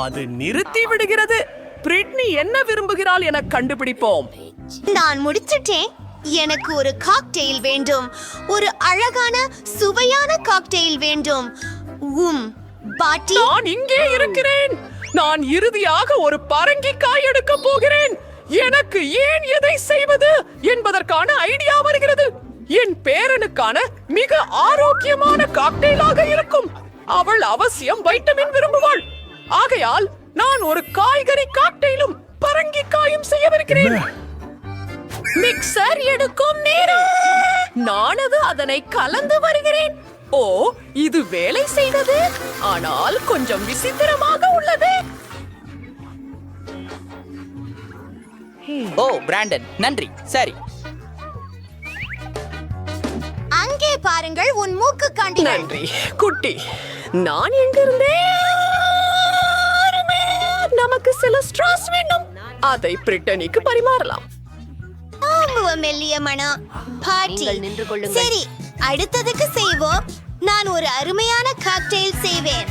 அது நிறுத்தி விடுகிறது. பிரிட்னி என்ன விரும்புகிறாள் என கண்டுபிடிப்போம். நான் முடிச்சிட்டேன். எனக்கு ஒரு காக்டெயில் வேண்டும். ஒரு அழகான சுவையான காக்டெயில் வேண்டும். பாட்டி, நான் இங்கே இருக்கிறேன். நான் இறுதியாக ஒரு பரங்கிக்காய் எடுக்க போகிறேன். எனக்கு ஏன் எதை செய்வது என்பதற்கான ஐடியா வருகிறது. என் பேரனுக்கான மிக ஆரோக்கியமான காக்டெயிலாக இருக்கும். அவள் அவசியம் வைட்டமின் விரும்புவாள். ஆகையால் நான் ஒரு காய்கறி காக்டெயிலும் பரங்கிக்காயும் செய்யவிருக்கிறேன். மிக்சர் எடுக்கும் நேரம். நானது அதனை கலந்து வருகிறேன். ஓ, இது வேலை செய்தது. ஆனால் கொஞ்சம் விசித்திரமாக உள்ளது. ஓ பிராண்டன், நன்றி. சரி, அங்கே பாருங்கள் உன் மூக்கு காண்டி. நன்றி குட்டி. நான் எங்கிருந்தேன்? நமக்கு சில ஸ்ட்ராஸ் வேண்டும். அதை பிரிட்டனிக்கு பரிமாறலாம். மெல்லிய மனம். பாட்டி, சரி, அடுத்ததுக்கு செய்வோம். நான் ஒரு அருமையான காக்டெயில் செய்வேன்.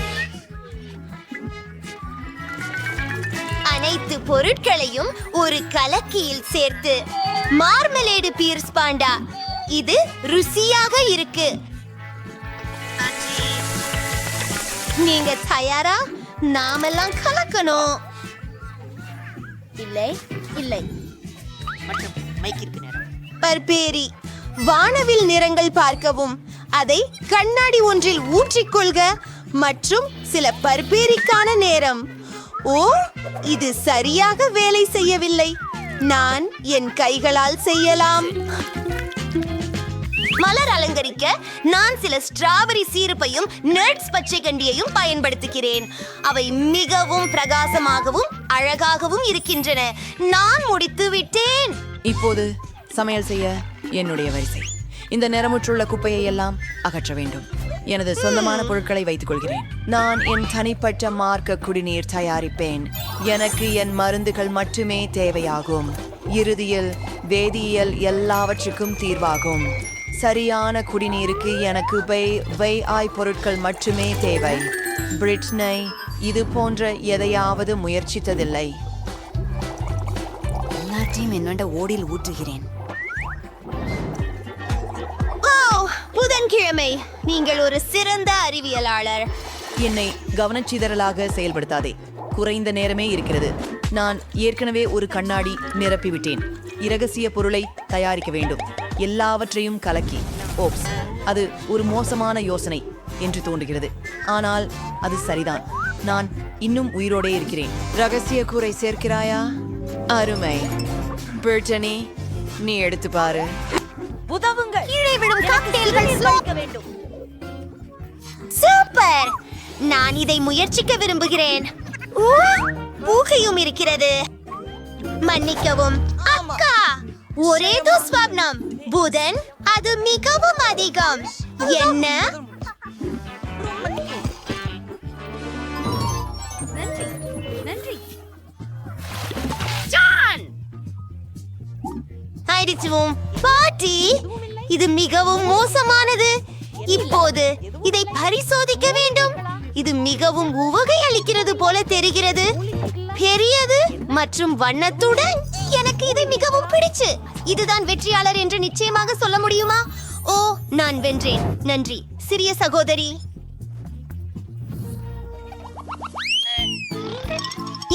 அனைத்து பொருட்களையும் ஒரு கலக்கியில் சேர்த்து மார்மலேடு பீர்ஸ் பாண்டா. இது ருசியாக இருக்கு. நீங்க தயாரா? நாமெல்லாம் கலக்கணும். இல்லை இல்லை, பர்பேரி. வானவில் நிறங்கள் பார்க்கவும், அதை கண்ணாடி ஒன்றில் ஊற்றிக்கொள்க மற்றும் சில பர்பேரிக்கான நேரம். ஓ, இது சரியாக வேலை செய்யவில்லை. நான் என் கைகளால் செய்யலாம். மலர் அலங்கரிக்க நான் சில ஸ்ட்ராபெரி சீரப்பையும் நட்ஸ் பச்சை கண்டியையும் பயன்படுத்துகிறேன். அவை மிகவும் பிரகாசமாகவும் அழகாகவும் இருக்கின்றன. நான் முடித்து விட்டேன். இப்போது சமையல் செய்ய என்னுடைய வரிசை. இந்த நிறமுற்றுள்ள குப்பையை எல்லாம் அகற்ற வேண்டும். எனது சொந்தமான பொருட்களை வைத்துக் கொள்கிறேன். நான் என் தனிப்பட்ட மார்க்க குடிநீர் தயாரிப்பேன். எனக்கு என் மருந்துகள் மட்டுமே தேவையாகும். இறுதியில் வேதியியல் எல்லாவற்றுக்கும் தீர்வாகும். சரியான குடிநீருக்கு எனக்கு ஆய் பொருட்கள் மட்டுமே தேவை. பிரிட்னி இது போன்ற எதையாவது முயற்சித்ததில்லை. எல்லாத்தையும் என்னோட ஓடில் ஊற்றுகிறேன். புதன்கிழமை. நீங்கள் ஒரு சிறந்த அறிவியலாளர். என்னை கவனச்சிதறலாக செயல்படுத்தாதே. குறைந்த நேரமே இருக்கிறது. நான் ஏற்கனவே ஒரு கண்ணாடி நிரப்பிவிட்டேன். இரகசிய பொருளை தயாரிக்க வேண்டும். எல்லாவற்றையும் கலக்கி. ஓப்ஸ், அது ஒரு மோசமான யோசனை என்று தோன்றுகிறது. ஆனால் அது சரிதான். நான் இன்னும் உயிரோடே இருக்கிறேன். ரகசிய கூரை சேர்க்கிறாயா? அருமை. பிரிட்டனி, நீ எடுத்து பாரு. உதவுங்கள். கீழே விடும் காக்டெயில்கள் சுவைக்க வேண்டும். சூப்பர். நான் இதை முயற்சிக்க விரும்புகிறேன். ஊகையும் இருக்கிறது. மன்னிக்கவும் அக்கா, ஒரே துஸ்வப்னம். புதன் அது மிகவும் அதிகம். என்ன? ஆயிடுச்சுவும். பாட்டி, இது மிகவும் மோசமானது. இப்போது இதை பரிசோதிக்க வேண்டும். இது மிகவும் உவகை அளிக்கிறது போல தெரிகிறது. பெரியது மற்றும் வண்ணத்துடன் எனக்கு இதை மிகவும் பிடிச்சு. இதுதான் வெற்றியாளர் என்று நிச்சயமாக சொல்ல முடியுமா? ஓ, நான் வென்றேன். நன்றி சிறிய சகோதரி.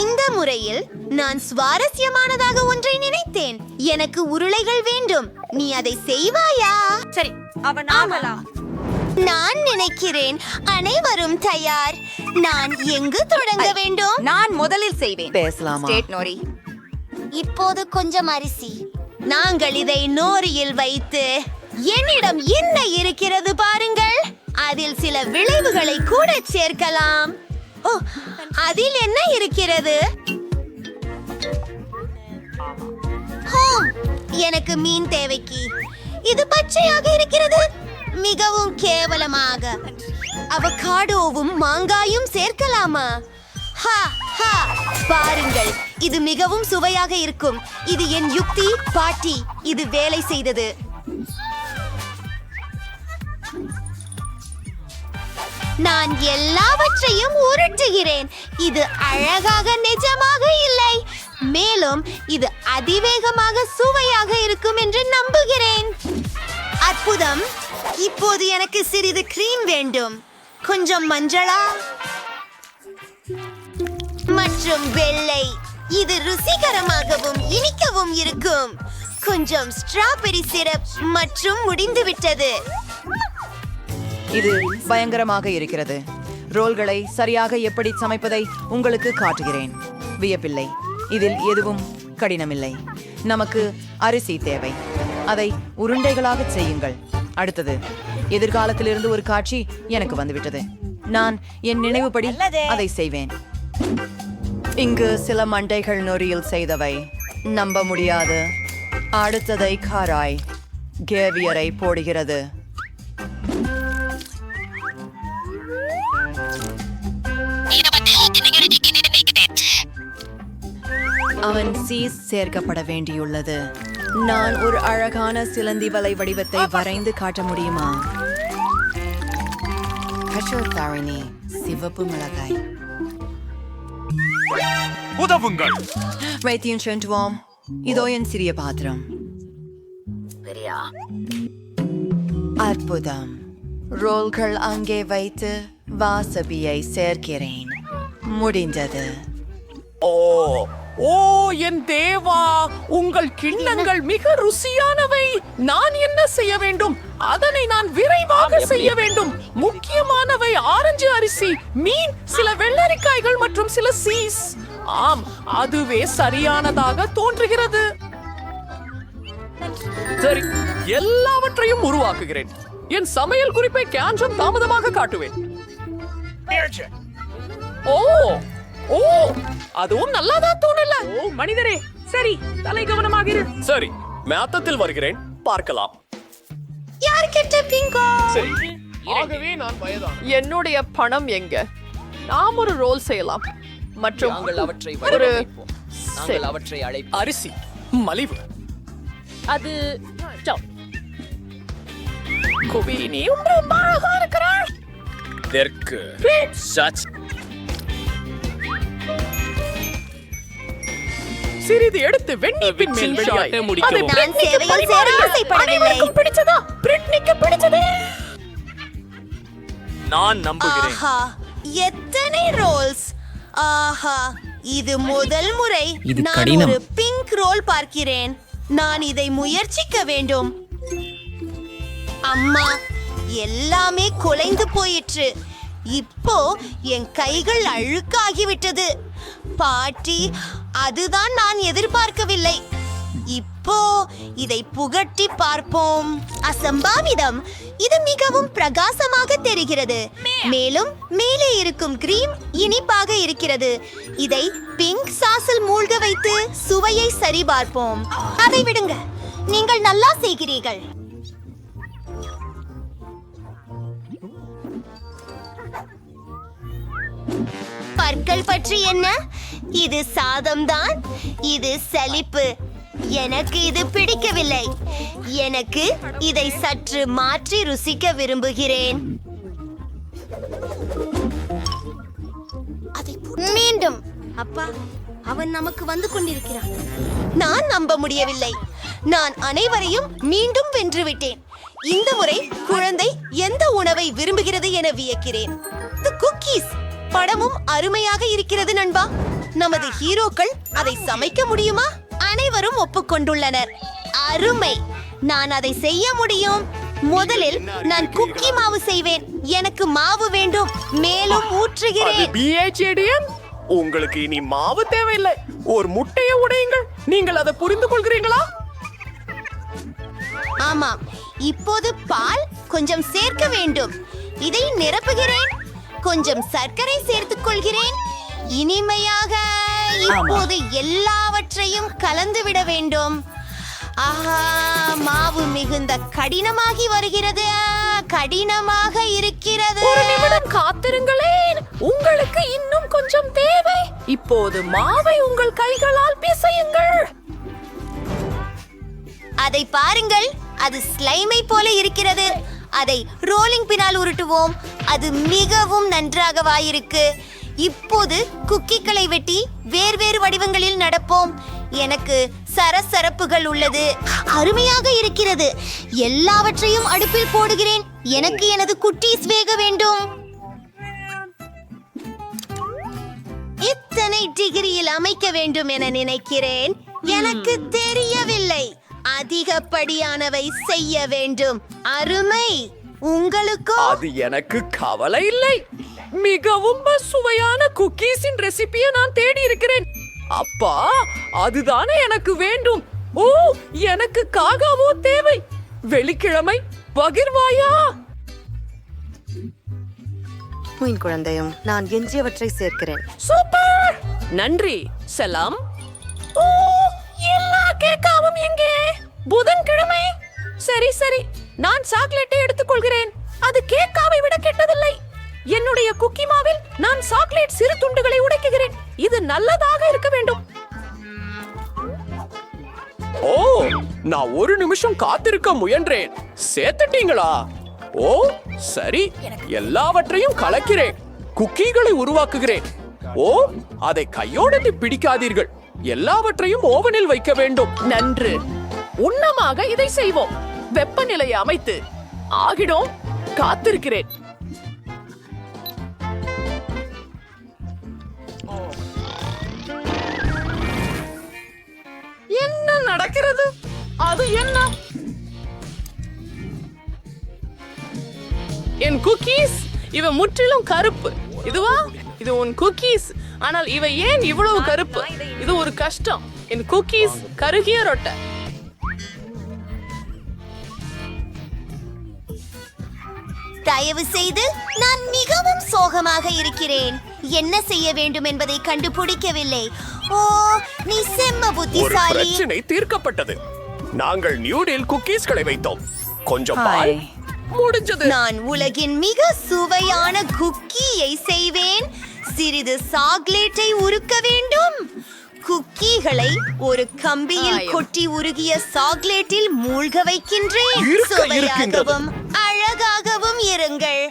இந்த முறையில் நான் சுவாரஸ்யமானதாக ஒன்றை நினைத்தேன். எனக்கு உருளைகள் வேண்டும். நீ அதை செய்வாயா? சரி, அவன் ஆகலாம். நான் நினைக்கிறேன் அனைவரும் தயார். நான் எங்கு தொடங்க வேண்டும்? நான் முதலில் செய்வேன். பேசலாமா? State Nori. இப்போது கொஞ்சம் அரிசி. நாங்கள் இதை நோரியில் வைத்து, என்னிடம் என்ன இருக்கிறது பாருங்கள். அதில் சில விளைவுகளை கூட சேர்க்கலாம். ஓ, அதில் என்ன இருக்கிறது? எனக்கு மீன் தேவைக்கு. இது பச்சையாக இருக்கிறது. மிகவும் கேவலமாக. அவகாடோவும் மாங்காயும் சேர்க்கலாமா? பாருங்கள், இது மிகவும் சுவையாக இருக்கும். இது என் யுக்தி பாட்டி. இது வேலை செய்தது. நான் எல்லாவற்றையும் உருட்டுகிறேன். இது அழகாக நிஜமாக இல்லை. மேலும் இது அதிவேகமாக சுவையாக இருக்கும் என்று நம்புகிறேன். அற்புதம். இப்போது எனக்கு சிறிது கிரீம் வேண்டும். கொஞ்சம் மஞ்சளா மற்றும் வெள்ளை. இது ருசிகரமாகவும் இனிக்கவும் இருக்கும். கொஞ்சம் ஸ்ட்ராபெரி சிரப் மற்றும் முடிந்துவிட்டது. இது பயங்கரமாக இருக்கிறது. ரோல்களை சரியாக எப்படி சமைப்பதை உங்களுக்கு காட்டுகிறேன். வியப்பில்லை, இதில் எதுவும் கடினமில்லை. நமக்கு அரிசி தேவை. அதை உருண்டைகளாக செய்யுங்கள். அடுத்தது, எதிர்காலத்திலிருந்து ஒரு காட்சி எனக்கு வந்துவிட்டது. நான் என் நினைவுப்படி அதை செய்வேன். இங்கு சில மண்டைகள் நொறியில் செய்தவை. நம்ப முடியாது. அடுத்ததை காராய் கேவியரை போடுகிறது. அவன் சீஸ் சேர்க்கப்பட வேண்டியுள்ளது. நான் ஒரு அழகான சிலந்தி வலை வடிவத்தை வரைந்து காட்ட முடியுமா? கஷோத்தாரிணி சிவப்பு மிளகாய். உதவுங்கள். வைத்தியம் சென்றுவோம். இதோ என் சிறிய பாத்திரம். அற்புதம். ரோல்கள் அங்கே வைத்து வாசபியை சேர்க்கிறேன். முடிந்தது. ஓ ஓ என் தேவா, உங்கள் கிண்ணங்கள் மிக ருசியானவை. நான் என்ன செய்ய வேண்டும்? அதனை நான் விரைவாக செய்ய வேண்டும். முக்கியமானவை ஆரஞ்சு அரிசி, மீன், சில வெள்ளரிக்காய்கள் மற்றும் சில சீஸ். ஆம், அதுவே சரியானதாக தோன்றுகிறது. சரி, எல்லாவற்றையும் உருவாக்குகிறேன். என் சமையல் குறிப்பை கொஞ்சம் தாமதமாக காட்டுவேன். ஓ ஓ அதுவும் நல்லாதான் தோணல. ஓ மனிதரே, சரி, தலை கவனமாக இரு. சரி, மேத்தத்தில் வருகிறேன், பார்க்கலாம். யார்கிட்ட பிங்கோ? சரி, ஆகவே நான் வயதான. என்னுடைய பணம் எங்க? நாம் ஒரு ரோல் செய்யலாம் மற்றும் நாங்கள் அவற்றை ஒரு வடிவமைப்போம். நாங்கள் அவற்றை அழைப்போம். அரிசி மலிவு. அது குபி, நீ ரொம்ப அழகா இருக்கிறாய். தெற்கு சச் சிறிது எடுத்து வெண்ணீப்பின் மேல் வெளியாய். அது முடிக்கவும். நான் சேவையில் சேர ஆசைப்படவில்லை. அனைவருக்கும் பிடிச்சதா? பிரிட்னிக்கு பிடிச்சதே. நான் நம்புகிறேன். ஆஹா, எத்தனை ரோல்ஸ்! ஆஹா, இது முதல் முறை நான் ஒரு பிங்க் ரோல் பார்க்கிறேன். நான் இதை முயற்சிக்க வேண்டும். அம்மா, எல்லாமே குலைந்து போயிற்று. இப்போ என் கைகள் அழுக்காகிவிட்டது. பாட்டி, அதுதான் நான் எதிர்பார்க்கவில்லை. இப்போ இதை புகட்டி பார்ப்போம். அசம்பாவிதம். இது மிகவும் பிரகாசமாக தெரிகிறது. மேலும் மேலே இருக்கும் கிரீம் இனிப்பாக இருக்கிறது. இதை பிங்க் சாஸில் மூழ்க வைத்து சுவையை சரிபார்ப்போம். அதை விடுங்க, நீங்கள் நல்லா செய்கிறீர்கள். பற்கள் பற்றி என்ன? இது சாதம்தான். இது சலிப்பு. எனக்கு இது பிடிக்கவில்லை. எனக்கு இதை சற்று மாற்றி ருசிக்க விரும்புகிறேன். மீண்டும் அப்பா, அவன் நமக்கு வந்து கொண்டிருக்கிறான். நான் நம்ப முடியவில்லை. நான் அனைவரையும் மீண்டும் வென்றுவிட்டேன். இந்த முறை குழந்தை எந்த உணவை விரும்புகிறது என வியக்கிறேன். குக்கீஸ். படமும் அருமையாக இருக்கிறது நண்பா. நமது ஹீரோக்கள் அதை சமைக்க முடியுமா? அனைவரும் ஒப்புக்கொண்டுள்ளனர். அருமை. நான் அதை செய்ய முடியும். முதலில் நான் குக்கி மாவு செய்வேன். எனக்கு மாவு வேண்டும். மேலும் ஊற்றுகிறேன். BHADM, உங்களுக்கு இனி மாவு தேவையில்லை. ஒரு முட்டையை உடையுங்கள். நீங்கள் அதை புரிந்து கொள்கிறீங்களா? ஆமாம். இப்போது பால் கொஞ்சம் சேர்க்க வேண்டும். இதை நிரப்புகிறேன். கொஞ்சம் சர்க்கரை சேர்த்துக் கொள்கிறேன். இனிமையாக இப்போது எல்லாவற்றையும் கலந்து விட வேண்டும். ஆஹா, மாவு மிகுந்த கடினமாகி வருகிறது. கடினமாக இருக்கிறது. ஒரு நிமிடம் காத்திருங்களேன். உங்களுக்கு இன்னும் கொஞ்சம் தேவை. இப்போது மாவை உங்கள் கைகளால் பிசையுங்கள். அதை பாருங்கள், அது ஸ்லைமை போல இருக்கிறது. அதை ரோலிங் பினால் உருட்டுவோம். அது மிகவும் நன்றாகவாயிருக்கு. இப்போது குக்கிகளை வெட்டி வேறு வடிவங்களில் நடப்போம். எனக்கு சரசரப்புகள் உள்ளது. அருமையாக இருக்கிறது. எல்லாவற்றையும் அடுப்பில் போடுகிறேன். எனக்கு எனது குட்டீஸ் வேக வேண்டும். இத்தனை டிகிரியில் அமைக்க வேண்டும் என நினைக்கிறேன். எனக்கு தெரியவில்லை. அதிகப்படியானவை செய்ய வேண்டும். அருமை. உங்களுக்கோ? அது எனக்கு கவலை இல்லை. மிகவும் சுவையான குக்கீஸின் ரெசிபியை நான் தேடி இருக்கிறேன். அப்பா, அதுதானே எனக்கு வேண்டும். ஓ, எனக்கு காகாவோ தேவை. வெள்ளிக்கிழமை பகிர்வாயா? மீன் குழந்தையும் நான் எஞ்சியவற்றை சேர்க்கிறேன். சூப்பர், நன்றி. செலாம். ஓ, எல்லா கேக்காவும் எங்கே? புதன்கிழமை. சரி, நான் சாக்லேட்டை எடுத்துக்கொள்கிறேன். அது கேக்காவை விட கெட்டதில்லை. என்னுடைய குக்கி மாவில் நான் சாக்லேட் சிறு துண்டுகளை உடைக்குகிறேன். இது நல்லதாக இருக்க வேண்டும். ஓ, நான் ஒரு நிமிஷம் காத்திருக்க முயன்றேன். சேர்த்துட்டீங்களா? ஓ, சரி. எல்லாவற்றையும் கலக்கிறேன். குக்கீகளை உருவாக்குகிறேன். ஓ, அதை கையோடு பிடிக்காதீர்கள். எல்லாவற்றையும் ஓவனில் வைக்க வேண்டும். நன்று. உன்னமாக இதை செய்வோம். வெப்பநிலையை அமைத்து ஆகிடும். காத்திருக்கிறேன். என்ன நடக்கிறது? அது என்ன? என் குக்கீஸ் இவ முற்றிலும் கருப்பு. இதுவா? இது உன் குக்கீஸ். ஆனால் இவ ஏன் இவ்வளவு கருப்பு? இது ஒரு கஷ்டம். என் குக்கீஸ் கருகிய ரொட்டை. தயவு செய்து, நான் மிகவும் சோகமாக இருக்கிறேன். என்ன செய்ய வேண்டும் என்பதை கண்டுபிடிக்கவில்லை. ஓ, நீ செம்ம ஒரு புத்திசாலி. பிரச்சனை தீர்க்கப்பட்டது. நாங்கள் நியூடில் குக்கீஸ்களை வைத்தோம். கொஞ்சம் பால். ஹாய். முடிஞ்சது. நான் உலகின் மிக சுவையான குக்கியை செய்வேன். சிறிது சாக்லேட்டை உருக்க வேண்டும். குக்கீகளை ஒரு கம்பியில் கொட்டி உருகிய சாக்லேட்டில் மூழ்க வைக்கின்றேன். சுவையாகவும் அழகாகவும் இருங்கள்.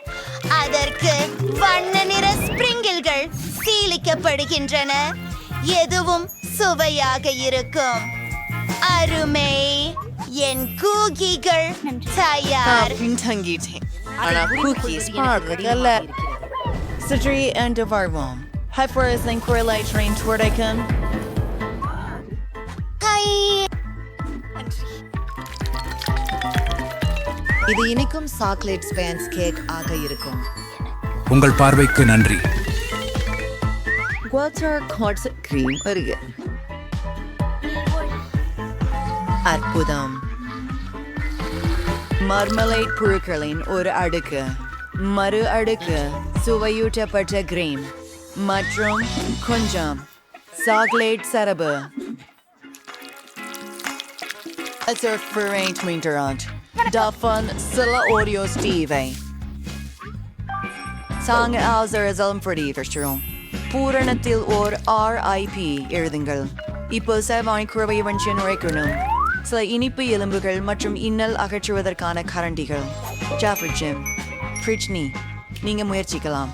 அதற்கு வண்ண நிற ஸ்பிரிங்கிள்கள் சீலிக்கப்படுகின்றன. எதுவும் சுவையாக இருக்கும். அருமை. என் குக்கீகள் தயார். பின்தங்கிட்டேன். ஆனா cookies பார்க்கல. சற்று என்று வருவோம். ஹைப்பர்ஸ்லிங் குரலை ட்ரெயின் துடைக்கும். இது இனிக்கும் சாக்லேட் ஸ்பான்ஸ் கேக் ஆக இருக்கும். உங்கள் பார்வைக்கு நன்றி. குவாட்டர் கார்ட்ஸ் கிரீம் வருக. அற்புதம். மர்மலைட் புழுக்களின் ஒரு அடுக்கு, மறு அடுக்கு சுவையூட்டப்பட்ட கிரீம் மற்றும் கொஞ்சம் சாக்லேட் சரபு. Davon சில ஓரியோ ஸ்டீவை சாங் ஆசரம் பிரதிவர்ஷம் பூரணத்தில் ஓர் RIP எழுதுங்கள். இப்போ செவ்வாய் குறவை வஞ்சி நுழைக்கணும். சில இனிப்பு எலும்புகள் மற்றும் இன்னல் அகற்றுவதற்கான கரண்டிகள். ஜாஃபர் ஜிம், பிரிட்னி, நீங்க முயற்சிக்கலாம்.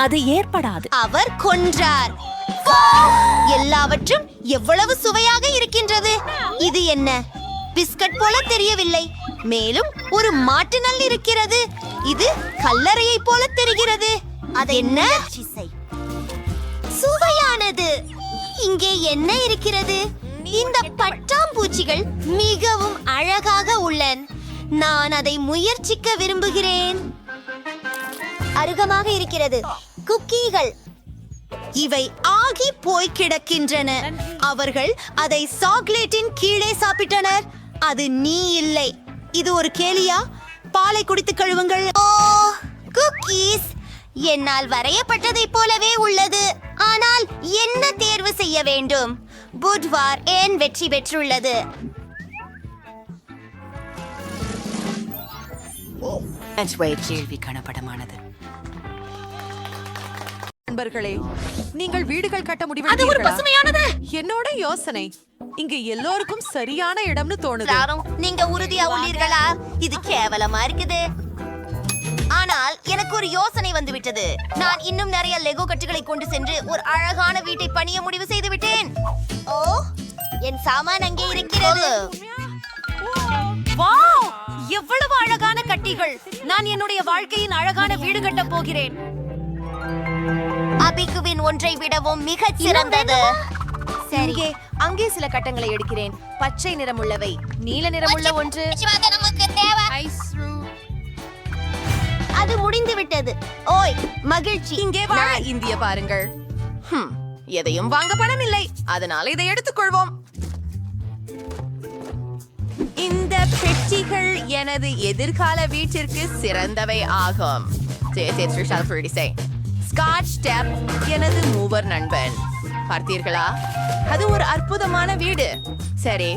அது ஏற்படாது. அவர் கொன்றார். எல்லாவற்றும் எவ்வளவு சுவையாக இருக்கின்றது. இது என்ன? பிஸ்கட் போல தெரியவில்லை. மேலும் ஒரு மாட்டு நல் இருக்கிறது. இது கல்லறையை போல தெரிகிறது. அது என்ன? சுவையானது. இங்கே என்ன இருக்கிறது? இந்த பட்டாம்பூச்சிகள் மிகவும் அழகாக உள்ளன. நான் அதை முயற்சிக்க விரும்புகிறேன். அருகமாக இருக்கிறது. குக்கீகள் இவை ஆகி போய் கிடக்கின்றன. அவர்கள் அதை சாக்லேட்டின் கீழே சாப்பிட்டனர். அது நீ இல்லை. இது ஒரு கேலியா? பாலை குடித்து கழுவுங்கள். ஓ, குக்கீஸ் என்னால் வரையப்பட்டதைப் போலவே உள்ளது. ஆனால் என்ன தேர்வு செய்ய வேண்டும்? புட்வார் ஏன் வெற்றி பெற்றுள்ளது? கேள்வி கணப்படமானது. நண்பர்களே, நீங்கள் வீடுகள் கட்ட அது ஒரு முடிவு. பசுமையானது. என்னோட யோசனை இங்க எல்லோருக்கும் சரியான இடம்னு தோணுது. யாரும் நீங்க உறுதியா உள்ளீர்களா? இது கேவலமா இருக்குது. ஆனால் எனக்கு ஒரு யோசனை வந்து விட்டது. நான் இன்னும் நிறைய லெகோ கட்டுகளை கொண்டு சென்று ஒரு அழகான வீட்டை பணிய முடிவு செய்து விட்டேன். ஓ, என் சாமான் அங்கே இருக்கிறது. வாவ்! எவ்வளவு அழகான கட்டிகள்! நான் என்னுடைய வாழ்க்கையின் அழகான வீடு கட்டப் போகிறேன். அபிகுவின் ஒன்றை விடவும் மிகச் சிறந்தது. சரி, அங்கே சில கட்டங்களை எடுக்கிறேன். பச்சை நிறமுள்ளவை, நீல நிறமுள்ள ஒன்று. அது முடிந்து விட்டது. ஓய், மகிழ்ச்சி. இங்கே வா. இந்திய பாருங்கள். எதையும் வாங்க பணம் இல்லை, அதனால இதை எடுத்துக்கொள்வோம். இந்த பெட்டிகள் எனது எதிர்கால வீட்டிற்கு சிறந்தவை ஆகும். ஸ்காட்ச் டேப் எனது மூவர் நண்பன். பார்த்தீர்களா? அது ஒரு அற்புதமான வீடு. சரி,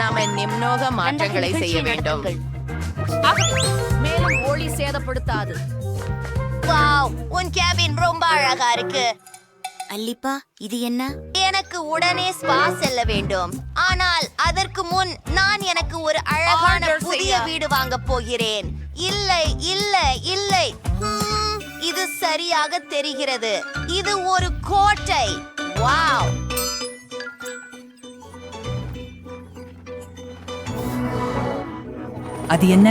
நாம நிம்னோக மாற்றங்களை செய்ய வேண்டும். மேலும் ஒளி சேதப்படுத்தாது. வாவ், உன் கேபின் ரொம்ப அழகா இருக்கு. அல்லிப்பா, இது என்ன? எனக்கு உடனே ஸ்பா செல்ல வேண்டும். ஆனால் அதற்கு முன் நான் எனக்கு ஒரு அழகான புதிய வீடு வாங்க போகிறேன். இல்லை இல்லை இல்லை, இது சரியாக தெரிகிறது. இது ஒரு கோட்டை. வாவ், அது என்ன?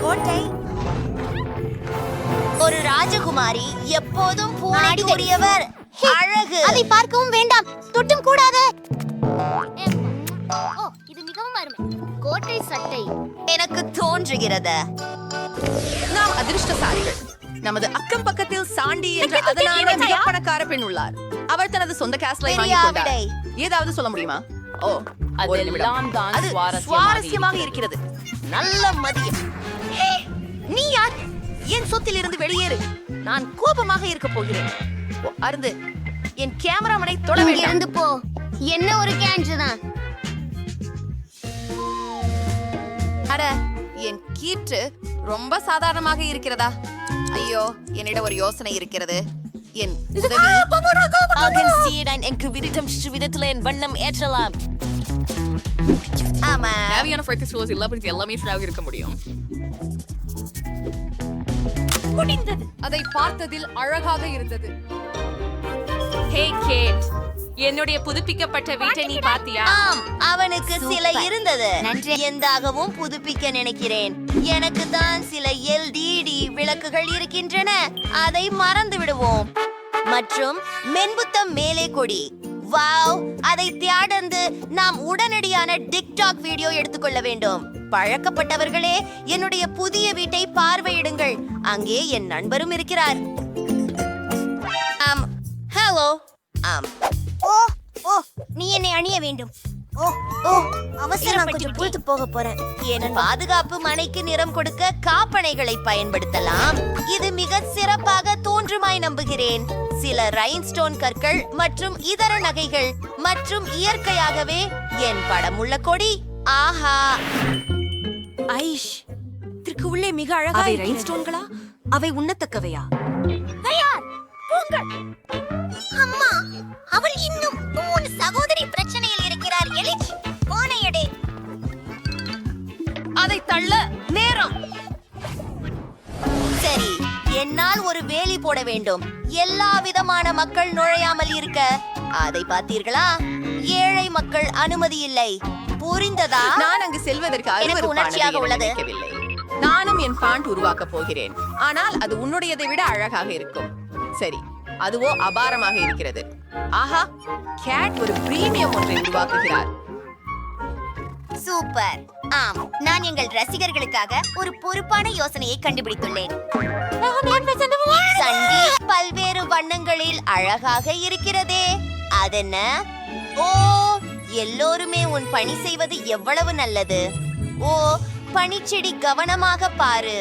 கோட்டை. ஒரு ராஜகுமாரி, எப்போதும் பூனை கூடியவர். அழகு. அதை பார்க்கவும் வேண்டாம், தொட்டும் கூடாது. இது மிகவும் அருமை. கோட்டை சட்டை. எனக்கு தோன்றுகிறது. நாம் அதிர்ஷ்டசாலிகள். நமது அக்கம் பக்கத்தில் சாண்டி என்ற அதனால மிக பணக்கார பெண் உள்ளார். அவர் தனது சொந்த கேஸ்லை வாங்கிக் கொண்டார். ஏதாவது சொல்ல முடியுமா? ஓ, ஒரு நிமிடம். அது சுவாரஸ்யமாக இருக்கிறது. நல்ல மதியம். நீ யார்? என் சொத்தில் இருந்து வெளியேறு. நான் கோபமாக இருக்க போகிறேன். அருந்து, என் கேமராமனை தொட வேண்டாம். இருந்து போ. என்ன ஒரு கேன்ஜு தான். அட, என் கீற்று ரொம்ப சாதாரணமாக இருக்கிறதா? ஐயோ, என்னிடம் ஒரு யோசனை இருக்கிறது. என் வண்ணம் ஏற்றலாம். ஆமா, தேவையான ஃபோக்கஸ் ரோஸ் எல்லாமே ஃப்ராக் இருக்க முடியும். முடிந்தது. அதை பார்த்ததில் அழகாக இருந்தது. ஹே கேட், என்னுடைய புதுப்பிக்கப்பட்ட வீட்டை நீ பாத்தியா? ஆம், அவனுக்கு சில இருந்தது. எந்தாகவும் புதுப்பிக்க நினைக்கிறேன். எனக்கு தான் சில எல்இடி விளக்குகள் இருக்கின்றன. அதை மறந்து விடுவோம். மற்றும் மென்புத்தம் மேலே கொடி. வாவ், அதை தியாடந்து நாம் உடனடியான டிக்டாக் வீடியோ எடுத்துக்கொள்ள வேண்டும். பழக்கப்பட்டவர்களே, என்னுடைய புதிய வீட்டை பார்வையிடுங்கள். அங்கே என் நண்பரும் இருக்கிறார். ஹலோ. ஓ ஓ, நீ என்னை அணிய வேண்டும். ஓ ஓ, அவசரம், கொஞ்சம் புழுத்து போக போறேன். என் பாதுகாப்பு மனைக்கு நிறம் கொடுக்க காப்பனைகளை பயன்படுத்தலாம். இது மிக சிறப்பாக தோன்றுமாய் நம்புகிறேன். சில ரைன்ஸ்டோன் கற்கள் மற்றும் இதர நகைகள் மற்றும் இயற்கையாகவே என் படம் உள்ள கொடி. ஆஹா, ஐஷ், இதற்கு உள்ளே மிக அழகா ரைன்ஸ்டோன்களா? அவை உண்ணத்தக்கவையா? அம்மா, அவள் இன்னும் உன் சகோதரி பிரச்சனையில் இருக்கிறார். எலிச், போனையடே. அதை தள்ள நேரம். சரி, என்னால் ஒரு வேலி போட வேண்டும். எல்லா விதமான மக்கள் நுழையாமல் இருக்க. அதை பார்த்தீர்களா? ஏழை மக்கள் அனுமதி இல்லை. புரிந்ததா? நான் அங்கு செல்வதற்கு எனக்கு உணர்ச்சியாக உள்ளது. நானும் என் பாண்ட் உருவாக்க போகிறேன். ஆனால் அது உன்னுடையதை விட அழகாக இருக்கும். சரி, அதுவோ அபாரமாக இருக்கிறது. ஆஹா, கேட் ஒரு பிரீமியம் ஒன்றை உருவாக்குகிறார். சூப்பர். ஆம், நான் எங்கள் ரசிகர்களுக்காக ஒரு பொறுப்பான யோசனையை கண்டுபிடித்துள்ளேன். சண்டி பல்வேறு வண்ணங்களில் அழகாக இருக்கிறதே, அதென்ன? ஓ, எல்லோருமே உன் பணி செய்வது எவ்வளவு நல்லது. ஓ, பனிச்செடி, கவனமாக பாரு.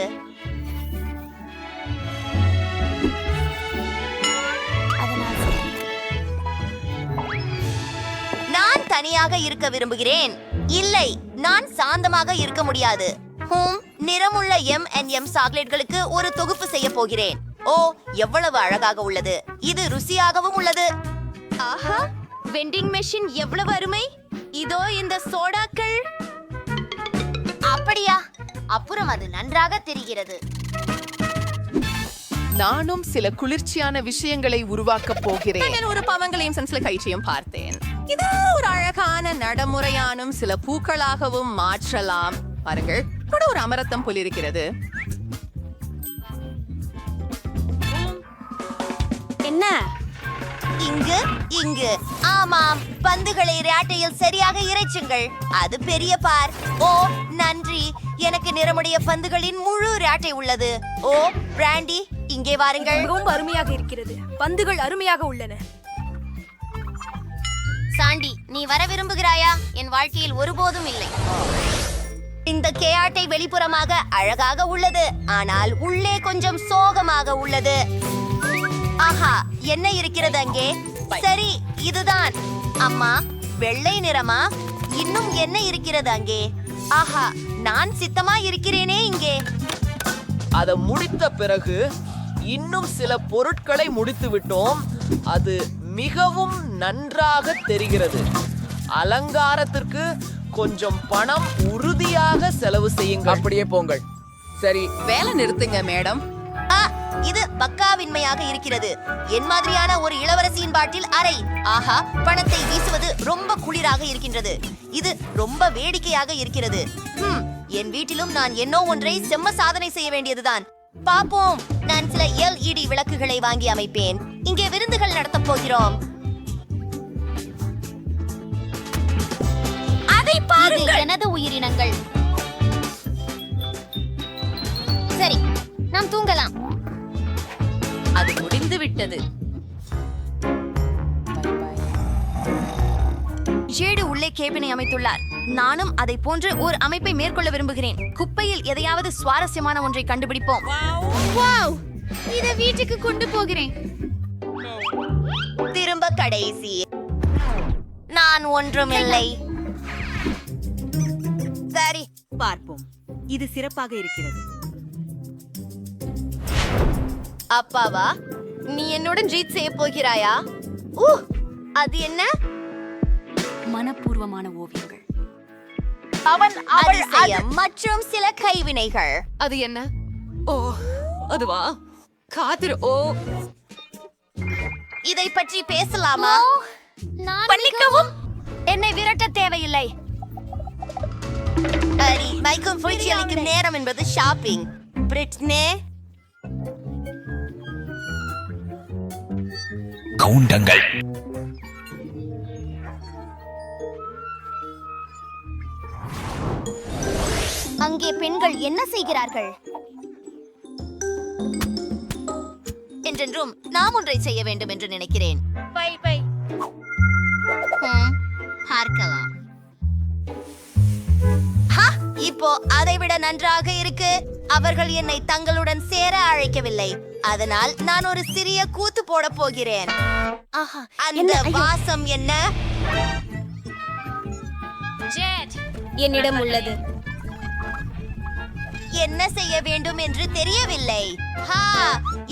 நான் தனியாக இருக்க விரும்புகிறேன். இல்லை, நான் சாந்தமாக இருக்க முடியாது. நிறமுள்ள M&M சாக்லேட்களுக்கு ஒரு தொகுப்பு செய்ய போகிறேன். ஓ, எவ்வளவு அழகாக உள்ளது. இது ருசியாகவும் உள்ளது. ஆஹா, வெண்டிங் மெஷின் எவ்வளவு அருமை. இதோ இந்த சோடாக்கள். அப்படியா? அப்புறம் அது நன்றாக தெரிகிறது. நானும் சில குளிர்ச்சியான விஷயங்களை உருவாக்கப் போகிறேன். நான் ஒரு பவங்களையும் சென்ஸ்ல கைச்சியும் பார்த்தேன். இது ஒரு அழகான நடைமுறையானும் சில பூக்களாகவும் மாற்றலாம். பாருங்கள், கூட ஒரு அமரத்தம் போல் இருக்கிறது. என்ன? இங்கு ஆமாம், பந்துகளை ராட்டையில் சரியாக இறைச்சுங்கள். அது பெரிய பார். ஓ நன்றி, எனக்கு நிறமுடைய பந்துகளின் முழு ராட்டை உள்ளது. ஓ பிராண்டி, இங்கே வாருங்கள். மிகவும் அருமையாக இருக்கிறது. பந்துகள் அருமையாக உள்ளன. சாண்டி, நீ வர விரும்புகிறாயா? என் வாழ்க்கையில் ஒருபோதும் இல்லை. இந்த கேஆட்டை வெளிப்புறமாக அழகாக உள்ளது, ஆனால் உள்ளே கொஞ்சம் சோகமாக உள்ளது. ஆஹா, என்ன இருக்கிறது அங்கே? சரி, இதுதான். அம்மா, வெள்ளை நிறமா? இன்னும் என்ன இருக்கிறது அங்கே? ஆஹா, நான் சித்தமா இருக்கிறேனே இங்கே. அதை முடித்த பிறகு இன்னும் சில பொருட்களை முடித்து விட்டோம். அது மிகவும் நன்றாக தெரிகிறது. அலங்காரத்திற்கு கொஞ்சம் பணம் உறுதியாக செலவு செய்யுங்கள். அப்படியே போங்கள். சரி, வேலை நிறுத்துங்க மேடம். இது பக்காவின்மையாக இருக்கிறது. என் மாதிரியான ஒரு இளவரசியின் பாட்டில் அறை. ஆஹா, பணத்தை வீசுவது ரொம்ப குளிராக இருக்கின்றது. இது ரொம்ப வேடிக்கையாக இருக்கிறது. என் வீட்டிலும் நான் என்னோ ஒன்றை செம்ம சாதனை செய்ய வேண்டியதுதான். பாப்போம். நான் சில LED விளக்குகளை வாங்கி அமைப்பேன். இங்கே விருந்துகள் நடத்தப் போகிறோம். அதை பாருங்கள். எனது உயிரினங்கள். சரி, நாம் தூங்கலாம். அது முடிந்து விட்டது. ஜேடு உள்ளே கேபினை அமைத்துள்ளார். நானும் அதை போன்று ஒரு அமைப்பை மேற்கொள்ள விரும்புகிறேன். குப்பையில் எதையாவது சுவாரஸ்யமான ஒன்றை கண்டுபிடிப்போம். வாவ், இதை வீட்டுக்கு கொண்டு போகிறேன். திரும்ப கடைசி. நான் ஒன்றுமில்லை. சரி, பார்ப்போம். இது சிறப்பாக இருக்கிறது. அப்பாவா, நீ என்னுடன் ஜீட் செய்ய போகிறாயா? அது என்ன? மனப்பூர்வமான ஓவியங்கள். அதிசயம் மற்றும் சில கைவினைகள். அது என்ன? ஓ, அதுவா? காத்திரு. ஓ, இதை பற்றி பேசலாமா? நான் மன்னிக்கவும், என்னை விரட்ட தேவையில்லை. அரி, மைக்கும் பூச்சி அளிக்கும் நேரம் என்பது ஷாப்பிங். பிரிட்னே, கவுண்டங்கள். அங்கே பெண்கள் என்ன செய்கிறார்கள்? என்றென்றும் நாம் ஒன்றை செய்ய வேண்டும் என்று நினைக்கிறேன். பார்க்கலாம். இப்போ அதைவிட நன்றாக இருக்கு. அவர்கள் என்னை தங்களுடன் சேர அழைக்கவில்லை, அதனால் நான் ஒரு சிறிய கூத்து போட போகிறேன். அந்த வாசம் என்ன? என்னிடம் உள்ளது. என்ன செய்ய வேண்டும் என்று தெரியவில்லை.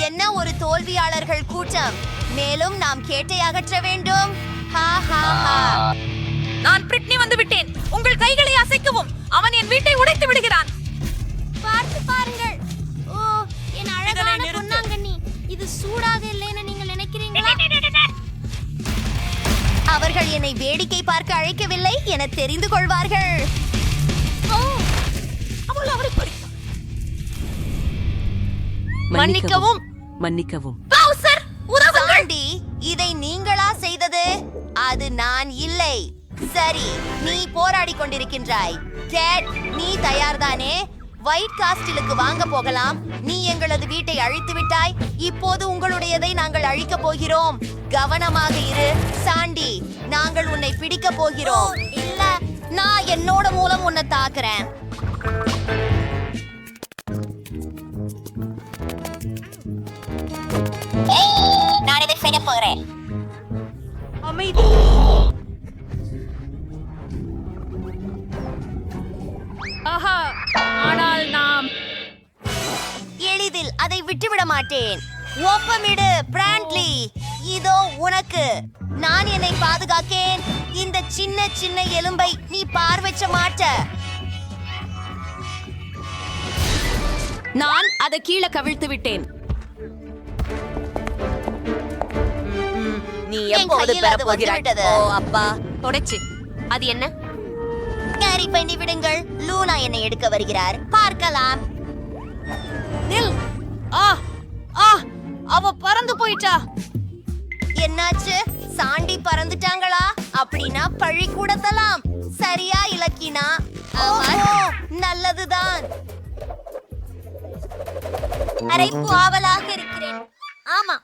என்ன ஒரு தோல்வியாளர்கள் கூட்டம். மேலும் நாம் கேட்டை அகற்ற வேண்டும். நான் பிரிட்னி வந்து விட்டேன். உங்கள் கைகளை அசைக்கவும். அவன் என் வீட்டை உடைத்து விடுகிறான். பார்த்து பாருங்கள். ஓ, என் அழகான பொன்னாங்கண்ணி. இது சூடாக இல்லைன்னு நீங்கள் நினைக்கிறீங்களா? அவர்கள் என்னை வேடிக்கை பார்க்க அழைக்கவில்லை என தெரிந்து கொள்வார்கள். மன்னிக்கவும். மன்னிக்கவும். சாண்டி, இதை நீங்களா செய்தது? அது நான் இல்லை. சரி, நீ போராடி கொண்டிருக்கின்றாய். டேட், நீ தயார்தானே? ஒயிட் காஸ்டிலுக்கு வாங்க போகலாம். நீ எங்களது வீட்டை அழித்து விட்டாய். இப்போது உங்களுடையதை நாங்கள் அழிக்க போகிறோம். கவனமாக இரு சாண்டி, நாங்கள் உன்னை பிடிக்க போகிறோம். இல்ல, நான் என்னோட மூலம் உன்னை தாக்குறேன். நான் இதை செய்ய போகிறேன். ஆனால் நாம் எளிதில் அதை விட்டுவிட மாட்டேன். ஒப்பமிடு பிராண்ட்லி. இதோ உனக்கு. நான் என்னை பாதுகாக்கேன். இந்த சின்ன சின்ன எலும்பை நீ பார்வைச்ச மாட்ட. நான் அதை கீழே கவிழ்த்து விட்டேன். நீ எப்போது பெறப்போகிறாய்? ஓ அப்பா, தொடச்சு. அது என்ன? கேரி பண்ணி விடுங்கள். லூனா என்னை எடுக்க வருகிறார். பார்க்கலாம். நில். ஆ ஆ அவ பறந்து போயிட்டா. என்னாச்சு? சாண்டி பறந்துட்டாங்களா? அப்படின்னா பழி கூடத்தலாம். சரியா இலக்கினா? ஓஹோ, நல்லதுதான். அரைப்பு ஆவலாக இருக்கிறேன். ஆமா,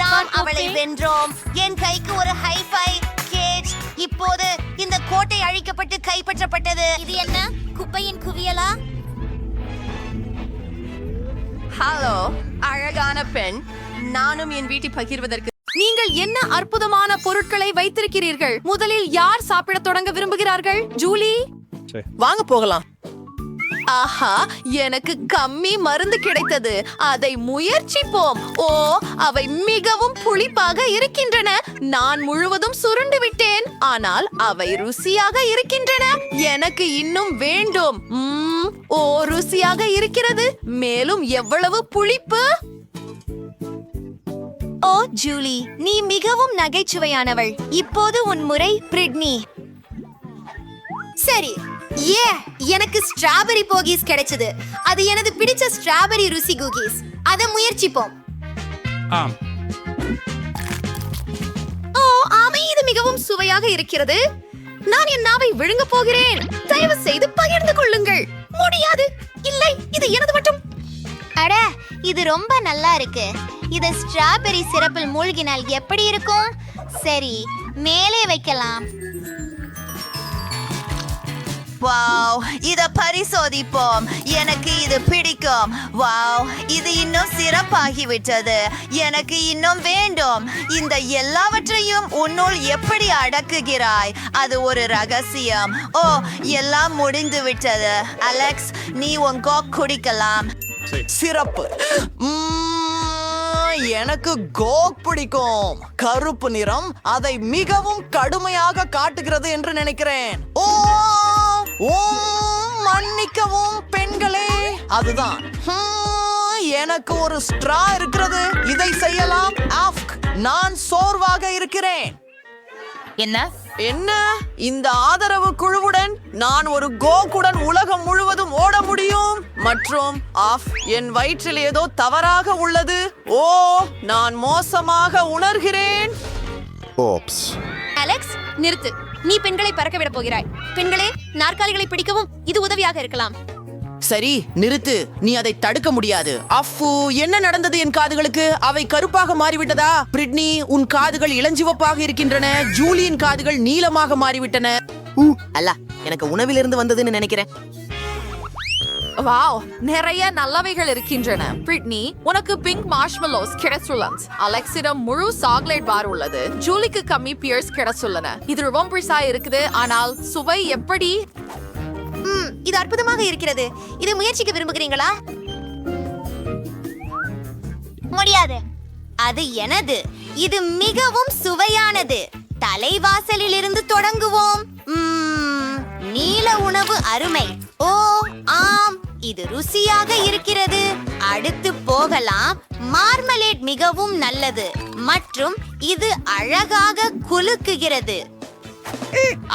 நாம் அவளை வென்றோம். என் கைக்கு ஒரு ஹைஃபை கேஜ். இப்போது இந்த கோட்டை அழிக்கப்பட்டு கைப்பற்றப்பட்டது. இது என்ன? குப்பையின் குவியலா? ஹலோ அழகான பெண், நானும் என் வீட்டை பகிர்வதற்கு. நீங்கள் என்ன அற்புதமான பொருட்களை வைத்திருக்கிறீர்கள். முதலில் யார் சாப்பிடத் தொடங்க விரும்புகிறார்கள்? ஜூலி, வாங்க போகலாம். ஆஹா, எனக்கு கம்மி மருந்து கிடைத்தது. அதை முயற்சிப்போம். ஓ, அவை மிகவும் புளிப்பாக இருக்கின்றன. நான் முழுவதும் சுருண்டு விட்டேன், ஆனால் அவை ருசியாக இருக்கின்றன. எனக்கு இன்னும் வேண்டும். ஓ, ருசியாக இருக்கிறது. மேலும் எவ்வளவு புளிப்பு! ஓ ஜூலி, நீ மிகவும் நகைச்சுவையானவள். இப்போது உன் முறை, பிரிட்னி. சரி, எனக்கு ஸ்ட்ராபெரி போகீஸ் கிடைச்சது. அது எனது பிடிச்ச ஸ்ட்ராபெரி ருசி குகீஸ். அதை முயற்சிப்போம். ஆம். ஓ ஆமை, இது மிகவும் சுவையாக இருக்கிறது. நான் என் நாவை விழுங்க போகிறேன். தயவு செய்து பகிர்ந்து கொள்ளுங்கள். முடியாது. இல்லை, இது எனது மட்டும். அட, இது ரொம்ப நல்லா இருக்கு. இத ஸ்ட்ராபெரி சிரப்பில் மூழ்கினால் எப்படி இருக்கும்? சரி, மேலே வைக்கலாம். வாவ், இத பரிசோதிப்போம். எனக்கு இது பிடிக்கும். வாவ், இது இன்னும் சிறப்பாகிவிட்டது. எனக்கு இன்னும் வேண்டும். இந்த எல்லாவற்றையும் உன்னுள் எப்படி அடக்குகிறாய்? அது ஒரு ரகசியம். ஓ, எல்லாம் முடிந்து விட்டது. அலெக்ஸ், நீ உன் கோக் குடிக்கலாம். சிறப்பு. எனக்கு கோக் பிடிக்கும். கருப்பு நிறம் அதை மிகவும் கடுமையாக காட்டுகிறது என்று நினைக்கிறேன். ஓ ஓ, மன்னிக்கவும் பெண்களே, அதுதான். எனக்கு ஒரு ஸ்ட்ரா இருக்கிறது. இதை செய்யலாம். நான் சோர்வாக இருக்கிறேன். என்ன இந்த ஆதரவு குழுவுடன் நான் ஒரு கோக்குடன் உலகம் முழுவதும் ஓட முடியும். மற்றும் என் வயிற்றில் ஏதோ தவறாக உள்ளது. ஓ, நான் மோசமாக உணர்கிறேன். அலெக்ஸ், நிறுத்து. நீ பெண்களை பறக்க விட போகிறாய். பெண்களே, நாற்காலிகளை பிடிக்கவும் இது உதவியாக இருக்கலாம். சரி, நிறுத்து. நீ அதை தடுக்க முடியாது. அஃபு, என்ன நடந்தது என் காதுகளுக்கு? அவை கருப்பாக மாறிவிட்டதா? பிரிட்னி, உன் காதுகள் இளஞ்சிவப்பாக இருக்கின்றன. ஜூலியின் காதுகள் நீலமாக மாறிவிட்டன. அல்ல, எனக்கு உணவிலிருந்து வந்ததுன்னு நினைக்கிறேன். வாவ், நிறைய நல்லவைகள் இருக்கின்றன. பிரிட்னி, உனக்கு பிங்க் மார்ஷ்மெலோஸ் கிடைச்சுள்ளது. அலெக்ஸிடம் முழு சாக்லேட் பார் உள்ளது. ஜூலிக்கு கம்மி பியர்ஸ் கிடைச்சுள்ளன. இது ரொம்ப பிரிசா இருக்குது, ஆனால் சுவை எப்படி? இது அற்புதமாக இருக்கிறது. இதை முயற்சிக்க விரும்புகிறீங்களா? முடியாது. அது எனது. இது மிகவும் சுவையானது. தலைவாசலில் இருந்து தொடங்குவோம். நீல உணவு அருமை. ஓ ஆம், இது ருசியாக இருக்கிறது. அடுத்து போகலாம். மார்மலேட் மிகவும் நல்லது மற்றும் இது அழகாக குலுக்குகிறது.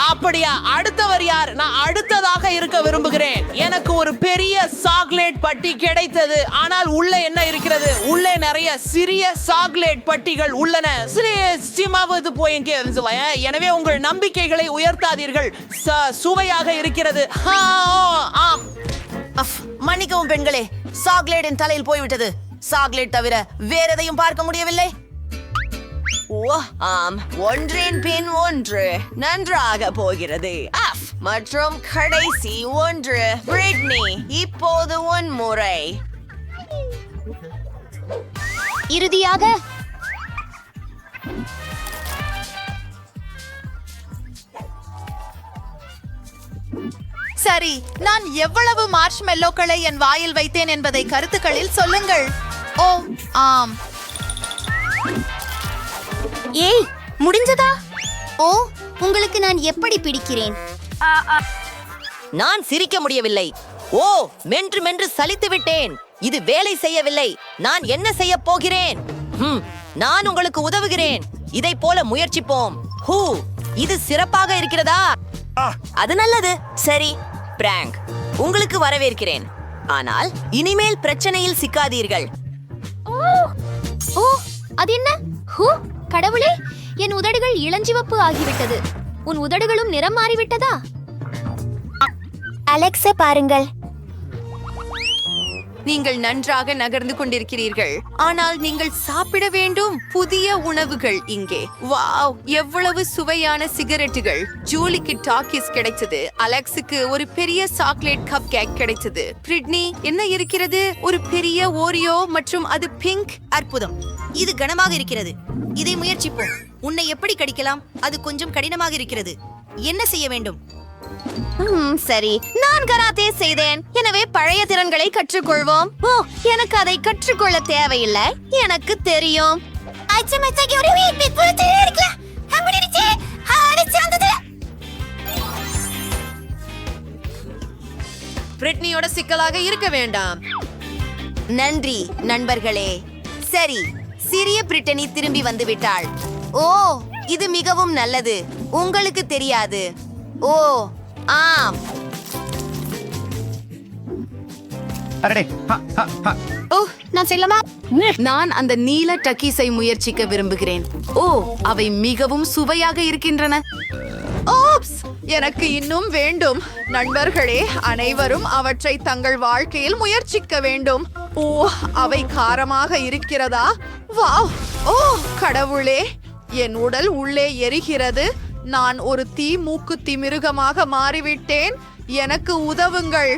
அப்படியா? அடுத்தவர் யார்? நான் அடுத்ததாக இருக்க விரும்புகிறேன். எனக்கு ஒரு பெரிய சாக்லேட் பட்டி கிடைத்தது. ஆனால் உள்ள என்ன இருக்கிறது? உள்ளே நிறைய சிறிய சாக்லேட் பட்டிகள் உள்ளன. எனவே உங்கள் நம்பிக்கைகளை உயர்த்தாதீர்கள். சுவையாக இருக்கிறது. மன்னிக்கவும் பெண்களே, சாக்லேட்டின் தலையில் போய்விட்டது. சாக்லேட் தவிர வேற எதையும் பார்க்க முடியவில்லை. ஆம், ஒன்றின் பின் ஒன்று நன்றாக போகிறது. மற்றும் கடைசி ஒன்று. பிரிட்னி, இப்போது உன் முறை. இறுதியாக சரி, நான் எவ்வளவு மார்ஷ்மெல்லோக்களை என் வாயில் வைத்தேன் என்பதை கருத்துக்களில் சொல்லுங்கள். ஓ ஆம், ஏய், முடிஞ்சதா? ஓ, உங்களுக்கு நான் எப்படி பிடிக்கிறேன்? நான் சிரிக்க முடியவில்லை. ஓ, மென்று மென்று சலித்து விட்டேன். இது வேலை செய்யவில்லை. நான் என்ன செய்ய போகிறேன்? நான் உங்களுக்கு உதவுகிறேன். இதை போல முயற்சிப்போம். ஹூ, இது சிறப்பாக இருக்கிறதா? அது நல்லது. சரி, பிராங்க், உங்களுக்கு வரவேற்கிறேன். ஆனால் இனிமேல் பிரச்சனையில் சிக்காதீர்கள். ஓ, அது என்ன? ஹூ, கடவுளே, என் உதடுகள் இளஞ்சிவப்பு ஆகிவிட்டது. உன் உதடுகளும் நிறம் மாறிவிட்டதா? அலெக்ஸை பாருங்கள். நீங்கள் நன்றாக நகர்ந்து கொண்டிருக்கிறீர்கள், ஆனால் நீங்கள் சாப்பிட வேண்டும். புதிய உணவுகள் இங்கே. வாவ், எவ்வளவு சுவையான சிகரெட்டுகள். ஜூலிக்கு டாக்கிஸ் கிடைச்சது. அலெக்ஸுக்கு ஒரு பெரிய சாக்லேட் கப் கேக் கிடைச்சது. பிரிட்னி, என்ன இருக்கிறது? ஒரு பெரிய ஓரியோ மற்றும் அது பிங்க். அற்புதம். இது கனமாக இருக்கிறது. இதை முயற்சிப்போம். உன்னை எப்படி கடிக்கலாம்? அது கொஞ்சம் கடினமாக இருக்கிறது. என்ன செய்ய வேண்டும்? சரி, நான் கராத்தே செய்தேன், எனவே பழைய திறன்களை கற்றுக்கொள்வோம். ஓ, எனக்கு அதை கற்றுக்கொள்ள தேவையில்லை, எனக்கு தெரியும். பிரிட்னியோட சிக்கலாக இருக்க வேண்டாம். நன்றி நண்பர்களே. சரி, சிறிய பிரிட்டனி திரும்பி வந்து விட்டாள். ஓ, இது மிகவும் நல்லது. உங்களுக்கு தெரியாது. ஓ ஆம். ஓ, நான் செல்லமா? நான் அந்த நீல டக்கீஸை முயற்சிக்க விரும்புகிறேன். ஓ, அவை மிகவும் சுவையாக இருக்கின்றன. ஓப்ஸ், எனக்கு இன்னும் வேண்டும். நண்பர்களே, அனைவரும் அவற்றை தங்கள் வாழ்க்கையில் முயற்சிக்க வேண்டும். ஓ, அவை காரமாக இருக்கிறதா? வாவ்! ஓ கடவுளே, என் உடல் உள்ளே எரிகிறது. நான் ஒரு தீ மூக்குத்தி மிருகமாக மாறிவிட்டேன். எனக்கு உதவுங்கள்.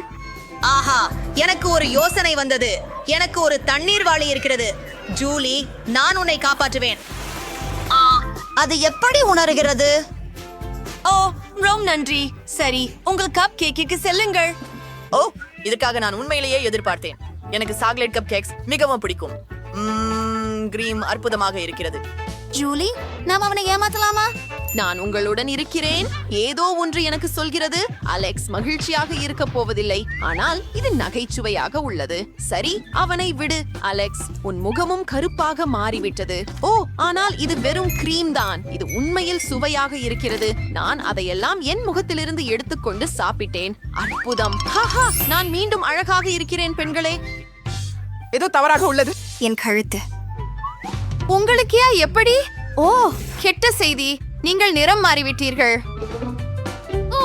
ஆஹா, எனக்கு ஒரு யோசனை வந்தது. எனக்கு ஒரு தண்ணீர் வாளி இருக்கிறது. ஜூலி, நான் உன்னை காப்பாற்றுவேன். அது எப்படி உணர்கிறது? ஓ, ரொம்ப நன்றி. சரி, உங்கள் கப் கேக்கிற்கு செல்லுங்கள். ஓ, இதுக்காக நான் உண்மையிலேயே எதிர்பார்த்தேன். எனக்கு சாக்லேட் கப் கேக்ஸ் மிகவும் பிடிக்கும். கிரீம் அற்புதமாக இருக்கிறது. ஜூலி, நாம் அவனை ஏமாத்தலாமா? நான் உங்களுடன் இருக்கிறேன். ஏதோ ஒன்று எனக்கு சொல்கிறது அலெக்ஸ் மகிழ்ச்சியாக இருக்க போவதில்லை. ஆனால் இது நகைச்சுவையாக உள்ளது. சரி, அவனை விடு. அலெக்ஸ், உன் முகமும் கருப்பாக மாறிவிட்டது. ஓ, ஆனால் இது வெறும் கிரீம் தான். இது உண்மையில் சுவையாக இருக்கிறது. நான் அதையெல்லாம் என் முகத்திலிருந்து எடுத்துக்கொண்டு சாப்பிட்டேன். அற்புதம். ஹாஹா, நான் மீண்டும் அழகாக இருக்கிறேன் பெண்களே. ஏதோ தவறாக உள்ளது. என் கழுத்து உங்களுக்கே எப்படி? ஓ, கெட்ட செய்தி. நீங்கள் நிறம் மாறிவிட்டீர்கள். ஓ,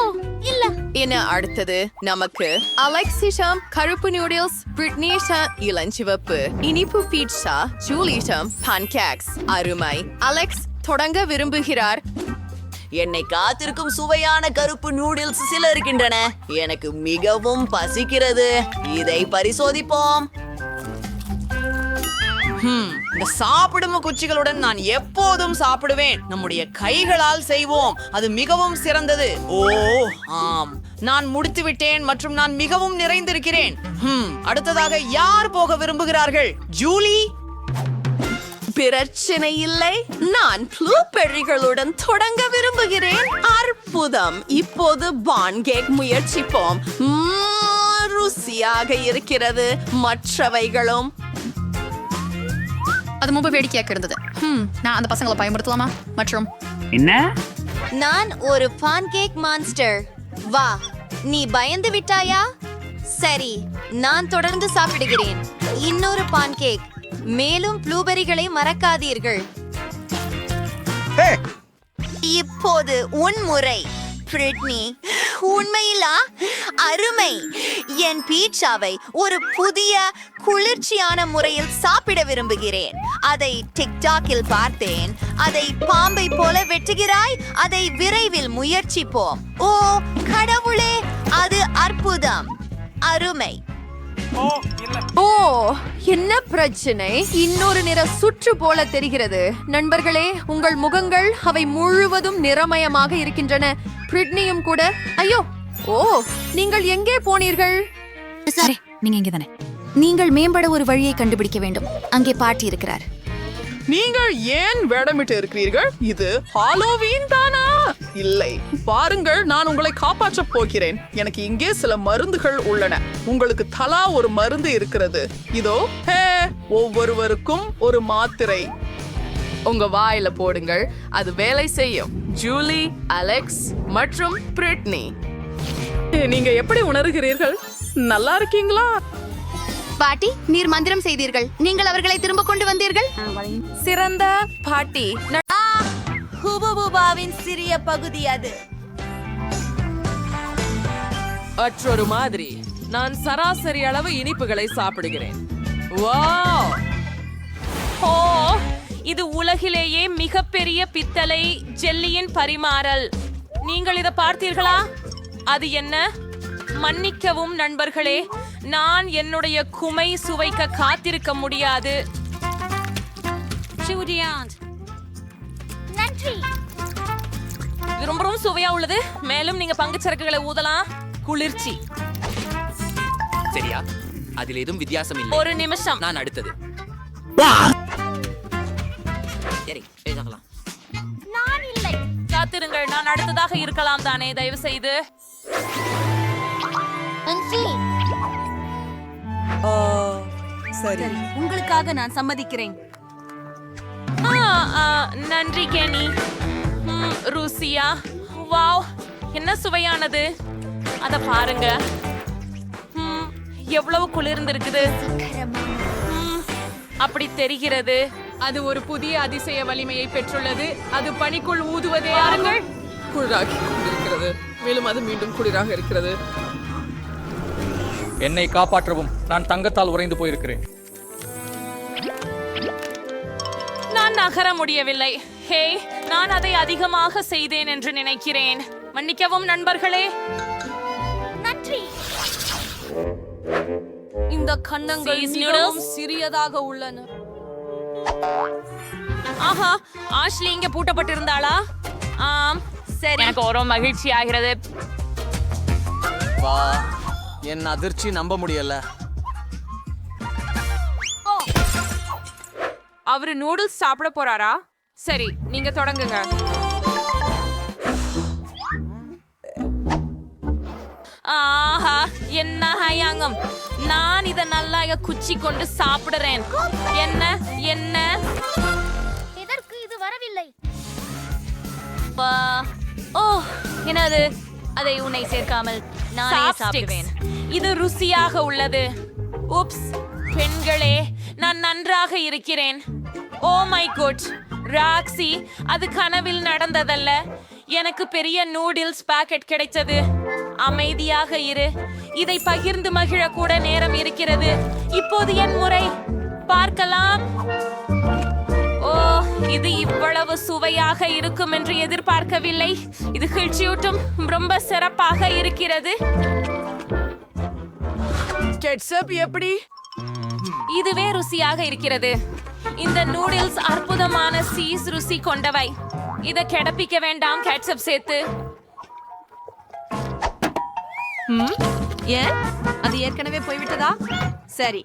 இல்ல. என்ன அடுத்தது? நமக்கு அலெக்ஸிடம் கருப்பு நூடுல்ஸ், பிரிட்னியிடம் இளஞ்சிவப்பு, இனிப்பு பீட்சா, ஜூலியிடம் பான்கேக்ஸ். அருமை. அலெக்ஸ் தொடங்க விரும்புகிறார். என்னை காத்திருக்கும் சுவையான கருப்பு நூடுல்ஸ் சில இருக்கின்றன. எனக்கு மிகவும் பசிக்கிறது. இதை பரிசோதிப்போம். இந்த சாப்பிடும் குச்சிகளுடன் நான் எப்போதும் சாப்பிடுவேன். நம்முடைய கைகளால் செய்வோம். அது மிகவும் சிறந்தது. ஓ ஆம், நான் முடித்து விட்டேன் மற்றும் நான் மிகவும் நிறைந்திருக்கிறேன். அடுத்ததாக யார் போக விரும்புகிறார்கள்? ஜூலி? பிரச்சனை இல்லை. நான் ப்ளூபெர்ரிகளுடன் தொடங்க விரும்புகிறேன். அற்புதம். இப்போது பான்கேக் முயற்சிப்போம். ருசியாக இருக்கிறது. மற்றவைகளும் அது ரொம்ப வேடிக்கையாக இருந்தது. நான் அந்த பசங்களை பயன்படுத்தலாமா? மற்றும் நான் ஒரு பான்கேக் மான்ஸ்டர். வா, நீ பயந்து விட்டாயா? சரி, நான் தொடர்ந்து சாப்பிடுகிறேன். இன்னொரு பான்கேக். மேலும் ப்ளூபெரிகளை மறக்காதீர்கள். இப்போது உன் முறை. பிரிட்னி, உண்மையிலா? அருமை. என் பீட்சாவை ஒரு புதிய குளிர்ச்சியான முறையில் சாப்பிட விரும்புகிறேன். அதை டிக்டாக்கில் பார்த்தேன். அதை பாம்பை போல வெட்டுகிறாய். அதை விரைவில் முயற்சிப்போம். ஓ கடவுளே, அது அற்புதம். அருமை. ஓ, என்ன பிரச்சனை? இன்னொரு நிற சுற்று போல தெரிகிறது. நண்பர்களே, உங்கள் முகங்கள் அவை முழுவதும் நிறமயமாக இருக்கின்றன. பிரிட்னியும் கூட. ஐயோ, ஓ, நீங்கள் எங்கே போனீர்கள்? சரி நீங்க இங்கே தானே. நீங்கள் மேம்பட ஒரு வழியை கண்டுபிடிக்க வேண்டும். அங்கே பாட்டி இருக்கிறார். நீங்கள் ஏன் வேடமிட்டு இருக்கிறீர்கள்? இது ஹாலோவீன் தானா? இல்லை, பாருங்கள், நான் உங்களை காப்பாற்றப் போகிறேன். எனக்கு இங்கே சில மருந்துகள் உள்ளன. உங்களுக்கு தலா ஒரு மருந்து இருக்கிறது. இதோ, ஹே, ஒவ்வொருவருக்கும் ஒரு மாத்திரை. உங்க வாயில போடுங்கள், அது வேலை செய்யும். ஜூலி, அலெக்ஸ் மற்றும் பிரிட்னி, நீங்க எப்படி உணர்கிறீர்கள்? நல்லா இருக்கீங்களா? பாட்டி, நீர் மந்திரம் செய்தீர்கள். நீங்கள் அவர்களை திரும்ப கொண்டு வந்தீர்கள். சிறந்த பாட்டி. ஹுபுபுபாவின் சிறிய பகுதி அது. மற்றொரு மாதிரி நான் சராசரி அளவு இனிப்புகளை சாப்பிடுகிறேன். வாவ்! ஓ, இது உலகிலேயே மிகப்பெரிய பித்தளை ஜெல்லியின் பரிமாறல். நீங்கள் இதை பார்த்தீர்களா? அது என்ன? மன்னிக்கவும் நண்பர்களே, நான் என்னுடைய குமை சுவைக்க காத்திருக்க முடியாது. நன்றி. இது ரொம்ப சுவையா உள்ளது. மேலும் நீங்க பங்குச்சரக்குகளை ஊதலாம். குளிர்ச்சி. சரியா? அதில் எதுவும் வித்தியாசம் இல்லை. ஒரு நிமிஷம். நான் அடுத்தது. சரி, பேசலாம். நான் இல்லை. காத்திருங்கள், நான் அடுத்ததாக இருக்கலாம் தானே, தயவு செய்து. நன்றி. சரி, உங்களுக்காக நான் சம்மதிக்கிறேன். நன்றி கேனி. ருசியா, வாவ், என்ன சுவையானது. அத பாருங்க. எவ்வளவு குளிர்ந்திருக்குது. அப்படி தெரிகிறது. அது ஒரு புதிய அதிசய வலிமையை பெற்றுள்ளது. அது பனிக்குள் ஊதுவதே பாருங்கள். குளிராகி கொண்டிருக்கிறது. மேலும் அது மீண்டும் குளிராக இருக்கிறது. என்னை காப்பாற்றவும். நான் தங்கத்தால் உறைந்து போயிருக்கிறேன். நான் நகர முடியவில்லை. ஹே, நான் அதை அதிகமாக செய்தேன் என்று நினைக்கிறேன். மன்னிக்கவும் நண்பர்களே. நன்றி. இந்த கன்னங்கள் மிகவும் சிறியதாக உள்ளன. ஆஹா, ஆஷ்லி இங்க பூட்டப்பட்டிருந்தாளா? ஆம், சரி. எனக்கு ஒரு மகிழ்ச்சி ஆகிறது. வா, என் அதிர்ச்சி நம்ப முடியல. அவரு நூடுல்ஸ் சாப்பிட போறாரா? சரி, நீங்க தொடங்குங்க. ஆஹா, என்ன ஹயாங்கம். நான் இத நல்லா குச்சி கொண்டு சாப்பிடுறேன். என்ன என்ன எதற்கு இது வரவில்லை? ஓ, என்னது? அதை உன்னை சேர்க்காமல் நானே சாப்பிடுவேன். இது ருசியாக உள்ளது. உப்ஸ், பெண்களே, நான் நன்றாக இருக்கிறேன். ஓ மை குட், ராக்ஸி, அது கனவில் நடந்ததல்ல. எனக்கு பெரிய நூடுல்ஸ் பாக்கெட் கிடைத்தது. அமைதியாக இரு. இதை பகிர்ந்து மகிழ கூட நேரம் இருக்கிறது. இப்போது என் முறை. பார்க்கலாம். ஓ, இது இவ்வளவு சுவையாக இருக்கும் என்று எதிர்பார்க்கவில்லை. இது கிழ்ச்சியூட்டும். ரொம்ப சிறப்பாக இருக்கிறது. கெட்சப் எப்படி? இதுவே ருசியாக இருக்கிறது. இந்த நூடுல்ஸ் அற்புதமான சீஸ் ருசி கொண்டவை. இத கிடப்பிக்க வேண்டாம் கெட்சப் சேர்த்து. ஏன்? அது ஏற்கனவே போய்விட்டதா? சரி.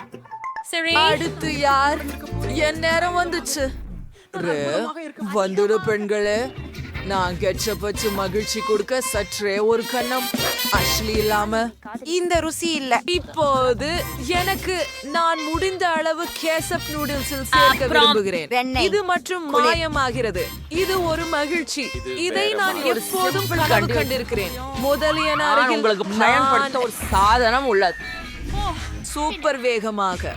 சரி, அடுத்து யார்? என் நேரம் வந்துச்சு. வந்துடு பெண்களே. நான் கெட்சப் வச்சு மகிழ்ச்சி கொடுக்க சற்றே ஒரு கண்ணம். அஷ்லி இல்லாம இந்த ருசி இல்ல. இப்போது எனக்கு நான் முடிந்த அளவு கேசப் நூடுல்ஸில் சேர்க்க விரும்புகிறேன். இது மற்றும் மாயமாகிறது. இது ஒரு மகிழ்ச்சி. இதை நான் எப்போதும் கனவு கண்டிருக்கிறேன். முதலியன அருகில் உங்களுக்கு பயன்படுத்த ஒரு சாதனம் உள்ளது. சூப்பர் வேகமாக.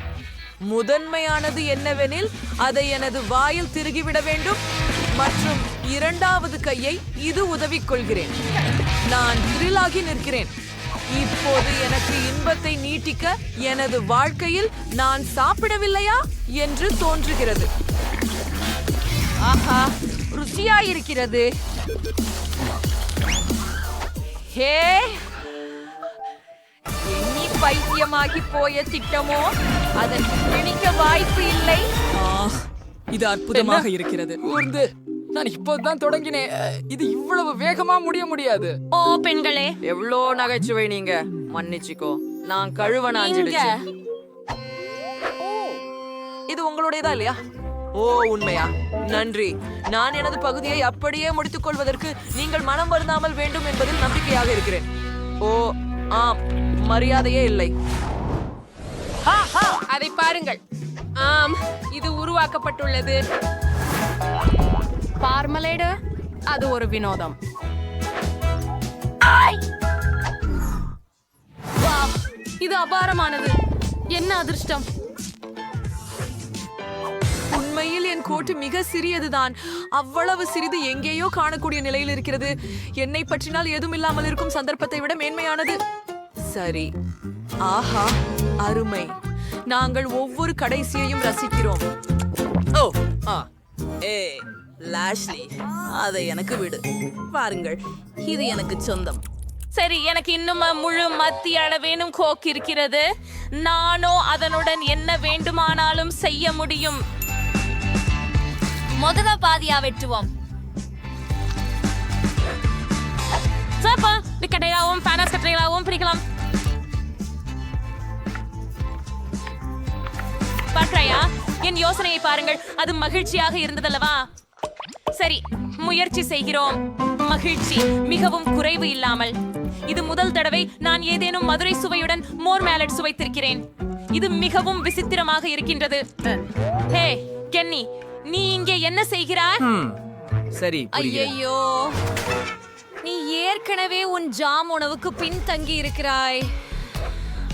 முதன்மையானது என்னவெனில் அதை எனது வாயில் திருகிவிட வேண்டும் மற்றும் இரண்டாவது கையை இது உதவிக் கொள்கிறேன். நான் த்ரில்லாகி நிற்கிறேன். இப்போது எனக்கு இன்பத்தை நீட்டிக்க எனது வாழ்க்கையில் நான் சாப்பிடவில்லையா என்று தோன்றுகிறது. ஆஹா, ருசியாயிருக்கிறது. ஹே, எண்ணி பைத்தியமாகி போய திட்டமோ அதன் பிணிக்க வாய்ப்பு இல்லை. இது அற்புதமாக இருக்கிறது. ஊர்ந்து நான் இப்போதான் தொடங்கினேன். இது இவ்வளவு வேகமா முடியாது. ஓ பெண்களே, எவ்வளோ நகைச்சுவை நீங்க. மன்னிச்சுக்கோ, நான் கழுவ நாஞ்சிடுச்சு. இது உங்களுடையதா இல்லையா? ஓ உண்மையா? நன்றி. நான் எனது பகுதியை அப்படியே முடித்துக் கொள்வதற்கு நீங்கள் மனம் வருந்தாமல் வேண்டும் என்பதில் நம்பிக்கையாக இருக்கிறேன். ஓ ஆம், மரியாதையே இல்லை. அதை பாருங்கள். ஆம், இது உருவாக்கப்பட்டுள்ளது. பார்மலேடு, அது ஒரு வினோதம். வாவ், இது அபாரமானது. என்ன அதிர்ஷ்டம். உண்மையில் என் கோட்டு மிக சிறியதுதான். அவ்வளவு சிறிது எங்கேயோ காணக்கூடிய நிலையில் இருக்கிறது. என்னை பற்றினால் எதுவும் இல்லாமல் இருக்கும் சந்தர்ப்பத்தை விட மேன்மையானது. சரி. ஆஹா, அருமை. நாங்கள் ஒவ்வொரு கடைசியையும் ரசிக்கிறோம். ஓ லாஷ்லி, அதை எனக்கு விடு. பாருங்கள், இது எனக்கு சொந்தம். சரி, எனக்கு இன்னும் முழு மத்திய அளவேனும் கோக் இருக்கிறது. நானோ அதனுடன் என்ன வேண்டுமானாலும் செய்ய முடியும். முதல்ல பாதியா வெட்டுவோம். கட்டையாகவும் பேனஸ் கட்டைகளாகவும் பிரிக்கலாம். பட்ரையா, என் யோசனையை பாருங்கள். அது மகிழ்ச்சியாக இருந்ததல்லவா? சரி, முயற்சி செய்கிறோம். மகிழ்ச்சி மிகவும் குறைவு இல்லாமல். இது முதல் தடவை நான் ஏதேனும் மதுரை சுவையுடன் மோர் மேலட் சுவைத்திருக்கிறேன். இது மிகவும் விசித்திரமாக இருக்கின்றது. ஹே கென்னி, நீ இங்கே என்ன செய்கிறாய்? சரி. ஐயையோ, நீ ஏற்கனவே உன் ஜாம் உணவுக்கு பின்தங்கி இருக்கிறாய்.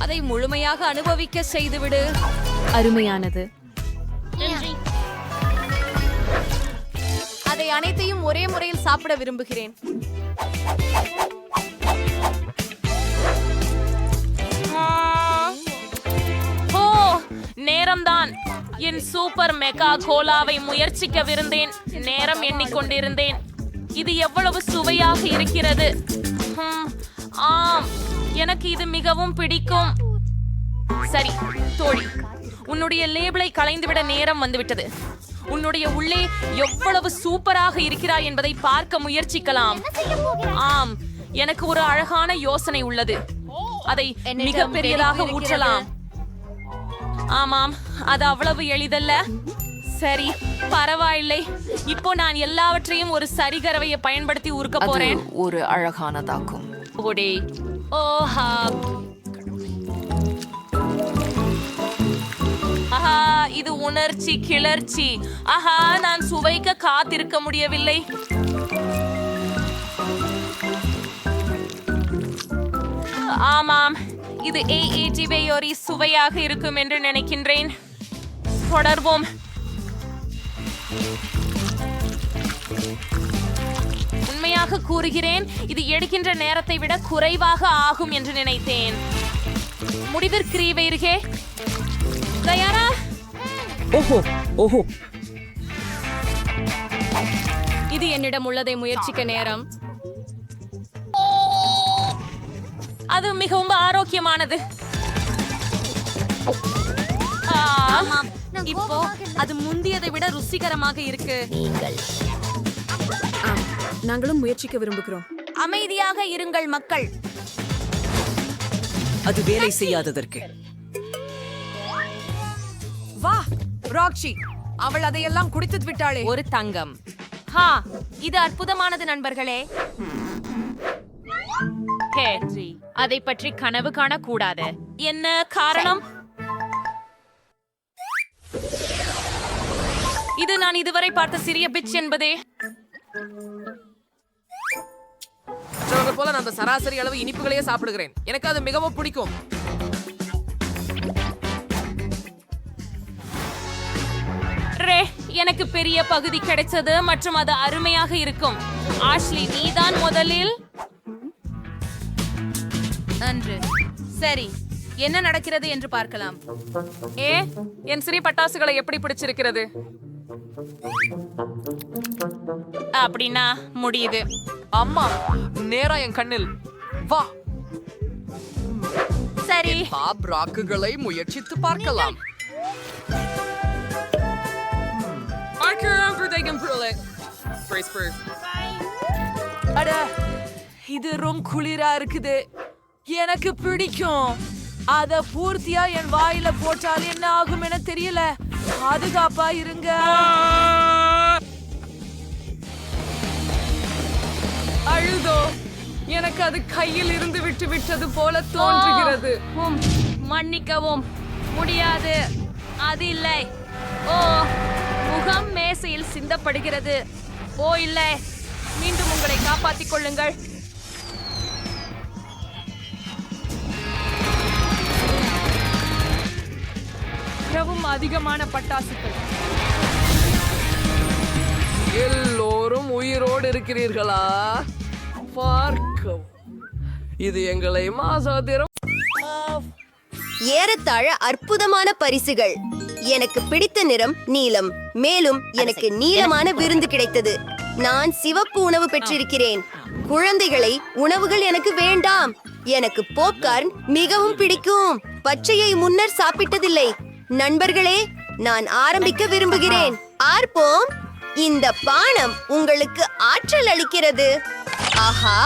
அதை முழுமையாக அனுபவிக்க செய்துவிடு. அருமையானது. அதை அனைத்தையும் ஒரே முறையில் சாப்பிட விரும்புகிறேன். ஓ, நேரம்தான். என் சூப்பர் மெகா கோலாவை முயற்சிக்கவிருந்தேன். நேரம் எண்ணிக்கொண்டிருந்தேன். இது எவ்வளவு சுவையாக இருக்கிறது. ஆம், எனக்கு இது மிகவும் பிடிக்கும். சரி தோழி, உன்னுடைய லேபிளை களைந்துவிட நேரம் வந்துவிட்டது. உன்னுடைய உள்ளே எவ்வளவு சூப்பராக இருக்கிறாய் என்பதை பார்க்க முயற்சிக்கலாம். ஆம், எனக்கு ஒரு அழகான யோசனை உள்ளது. அதை மிக பெரியதாக ஊற்றலாம். ஆமாம், அது அவ்வளவு எளிதல்ல. சரி, பரவாயில்லை. இப்போ நான் எல்லாவற்றையும் ஒரு சரிகரவையை பயன்படுத்தி உருக்க போறேன். ஒரு அழகானதாக்கும். ஓடே, ஓஹா, ஆஹா, இது உணர்ச்சி கிளர்ச்சி. ஆஹா, நான் சுவைக்க காத்திருக்க முடியவில்லை. ஆமாம், இது ஏஏஜிவேயோரி சுவையாக இருக்கும் என்று நினைக்கின்றேன். தொடர்வோம். உண்மையாக கூறுகிறேன், இது எடுக்கின்ற நேரத்தை விட குறைவாக ஆகும் என்று நினைத்தேன். முடிவிற்கிறீர்களே? தயாரா? ஓஹோ ஓஹோ, இது என்னிடம் உள்ளதை முயற்சிக்க நேரம். அது மிகவும் ஆரோக்கியமானது. இப்போ அது முந்தியதை விட ருசிகரமாக இருக்கு. நாங்களும் முயற்சிக்க விரும்புகிறோம். அமைதியாக இருங்கள் மக்கள். அது வேலை செய்யாததற்கு. வா ராக்ஷி, அவள் அதையெல்லாம் குடித்து விட்டாளே. ஒரு தங்கம். ஹா, இது அற்புதமானது நண்பர்களே. அதை பற்றி கனவு காணக்கூடாது. என்ன காரணம்? இது நான் இதுவரை பார்த்த சிறிய பிட்ச் என்பதே. போல நான் சராசரி அளவு இனிப்புகளையே சாப்பிடுகிறேன். எனக்கு அது மிகவும் பிடிக்கும். ரே, எனக்கு பெரிய பகுதி கிடைச்சது மற்றும் அது அருமையாக இருக்கும். ஆஷ்லி, நீதான் முதலில். நன்று. சரி, என்ன நடக்கிறது என்று பார்க்கலாம். என் சிறிய பட்டாசுகளை எப்படி பிடிச்சிருக்கிறது? அப்படின்னா முடியுது. அம்மா, நேரா என் கண்ணில். வா, சரி, பாப் ராக்குகளை முயற்சித்து பார்க்கலாம். அட இது ரொம்ப குளிரா இருக்குது. எனக்கு பிடிக்கும். அத பூர்த்தியா என் வாயில போட்டால் என்ன ஆகும் என தெரியல. பாதுகாப்பா இருங்க. அழுதோ, எனக்கு அது கையில் இருந்து விட்டு விட்டது போல தோன்றுகிறது. மன்னிக்கவும் முடியாது. அது இல்லை. ஓ, முகம் மேசையில் சிந்தப்படுகிறது. ஓ இல்லை, மீண்டும் உங்களை காப்பாற்றிக் கொள்ளுங்கள். மிகவும் அதிகமான பட்டாசுகள். எல்லோரும் உயிரோடு இருக்கிறீர்களா? பார்க்கவும். இது எங்களை மாசாதிரம். ஏறத்தாழ அற்புதமான பரிசுகள். எனக்கு பிடித்த நிறம் நீலம். மேலும் எனக்கு நீளமான விருந்து கிடைத்தது. நான் சிவப்பு உணவு பெற்றிருக்கிறேன். குழந்தைகளை உணவுகள் எனக்கு வேண்டாம். எனக்கு பாப்கார்ன் மிகவும் பிடிக்கும். பச்சையை முன்னர் சாப்பிட்டதில்லை. நண்பர்களே, நான் ஆரம்பிக்க விரும்புகிறேன். ஆர்ப்போம். இந்த பானம் உங்களுக்கு ஆற்றல் அளிக்கிறது. ஆஹா,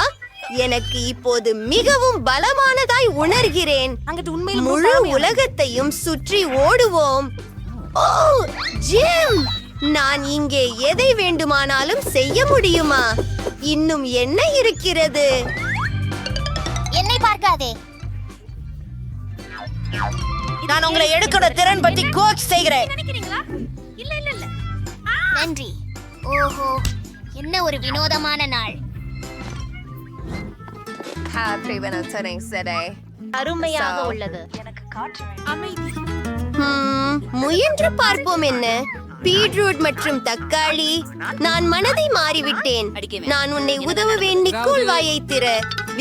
எனக்கு இப்போது மிகவும் பலமானதாய் உணர்கிறேன். முழு உலகத்தையும் சுற்றி ஓடுவோம். ஓ, ஜிம்! நான் இங்கே எதை வேண்டுமானாலும் செய்ய முடியுமா? இன்னும் என்ன இருக்கிறது? என்னை பார்க்காதே. நான் உங்களை எடுக்கிற திறன் பற்றி கோச் செய்கிறேன். இல்ல இல்ல இல்ல. நன்றி. ஓஹோ, என்ன ஒரு வினோதமான நாள். அருமையாக உள்ளது. முயன்று பார்ப்போம். என்ன பீட்ரூட் மற்றும் தக்காளி. நான் மனதை மாறிவிட்டேன். நான் உன்னை உதவ வேண்டி கூழ்வாயை திற.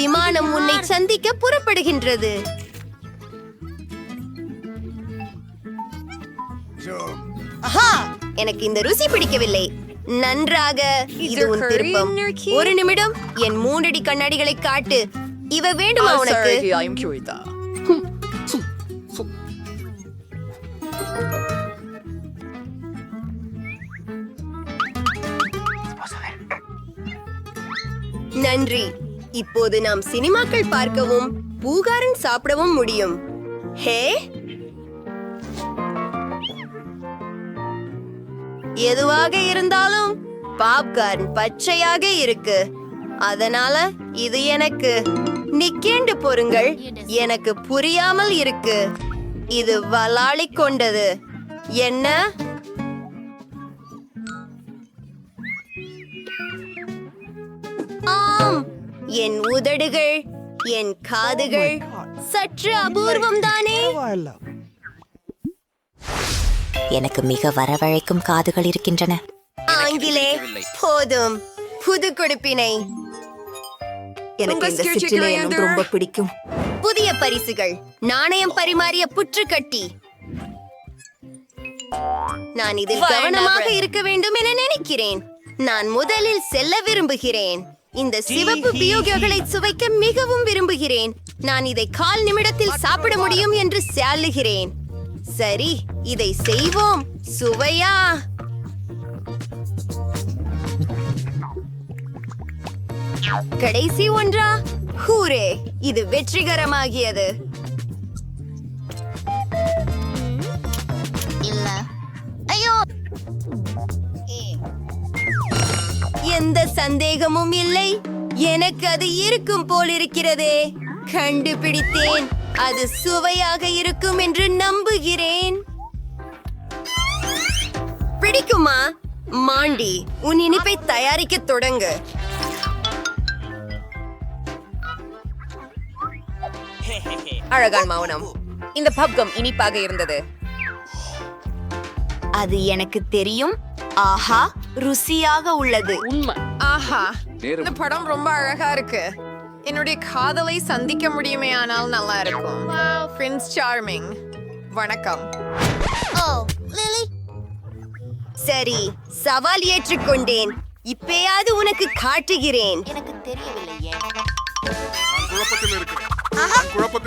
விமானம் உன்னை சந்திக்க புறப்படுகின்றது. ஆஹா, எனக்கு இந்த ருசி பிடிக்கவில்லை. நன்றாக, இது உன் திருப்பம். ஒரு நிமிடம், என் 3 அடி கண்ணாடிகளை காட்டு. இவ வேண்டுமா உனக்கு? நன்றி. இப்போது நாம் சினிமாக்கள் பார்க்கவும் பூகாரன் சாப்பிடவும் முடியும். ஹே, எதுவாக இருந்தாலும் பாப்கார்ன் பச்சையாக இருக்கு. அதனால இது எனக்கு. நிக்கேண்டு பொறுங்கள், எனக்கு புரியாமல் இருக்கு. இது வலாளி கொண்டது. என்ன? ஆம், என் உதடுகள், என் காதுகள் சற்று அபூர்வம் தானே. எனக்கு மிக வரவழைக்கும் காதுகள் இருக்கின்றன. ஆங்கிலே போதும். புது கொடுப்பினை. எனக்கு இந்த சிற்றிலை எண்ணம் ரொம்ப பிடிக்கும். புதிய பரிசுகள். நாணயம் பரிமாறிய புற்றுக்கட்டி. நான் இதில் கவனமாக இருக்க வேண்டும் என நினைக்கிறேன். நான் முதலில் செல்ல விரும்புகிறேன். இந்த சிவப்பு பியோகங்களை சுவைக்க மிகவும் விரும்புகிறேன். நான் இதை 1/4 நிமிடத்தில் சாப்பிட முடியும் என்று சொல்லுகிறேன். சரி, இதை செய்வோம். சுவையா? கடைசி ஒன்றா? ஹூரே, இது வெற்றிகரமாகியது. இல்ல. ஐயோ, எந்த சந்தேகமும் இல்லை. எனக்கு அது இருக்கும் போல் இருக்கிறதே. கண்டுபிடித்தேன். அது சுவையாக இருக்கும் என்று நம்புகிறேன். பிடிக்குமா? மாண்டி, உன் இனிப்பை தயாரிக்க தொடங்கு. அழகான மௌனம். இந்த பப்கம் இனிப்பாக இருந்தது. அது எனக்கு தெரியும். ஆஹா, ருசியாக உள்ளது. உண்மை. ஆஹா, இந்த படம் ரொம்ப அழகா இருக்கு. என்னுடைய காதலை சந்திக்க முடியுமே, ஆனால் நல்லா இருக்கும். Prince charming. வணக்கம். ஓ, லிலி. சரி, சவால் ஏற்றுக்கொண்டேன். இப்பயாவது உனக்கு காட்டுகிறேன். எனக்கு தெரியவில்லையே.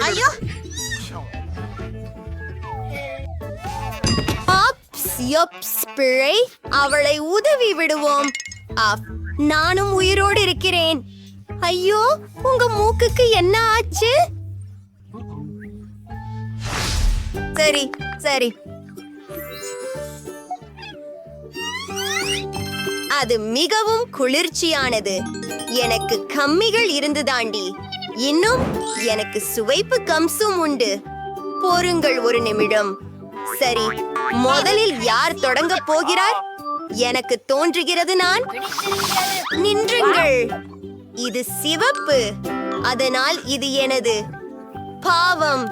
ஐயோ, அவளை உதவி விடுவோம். நானும் உயிரோடு இருக்கிறேன். ஐயோ, உங்க மூக்குக்கு என்ன ஆச்சு? சரி சரி, அது மிகவும் குளிர்ச்சியானது. எனக்கு கம்மிகள் இருந்து தாண்டி, இன்னும் எனக்கு சுவைப்பு கம்சும் உண்டு. பொறுங்கள் ஒரு நிமிடம். சரி, முதலில் யார் தொடங்க போகிறார்? எனக்கு தோன்றுகிறது நான். நின்றுங்கள். இது சிவப்பு, அதனால் இது எனது. பாவம்.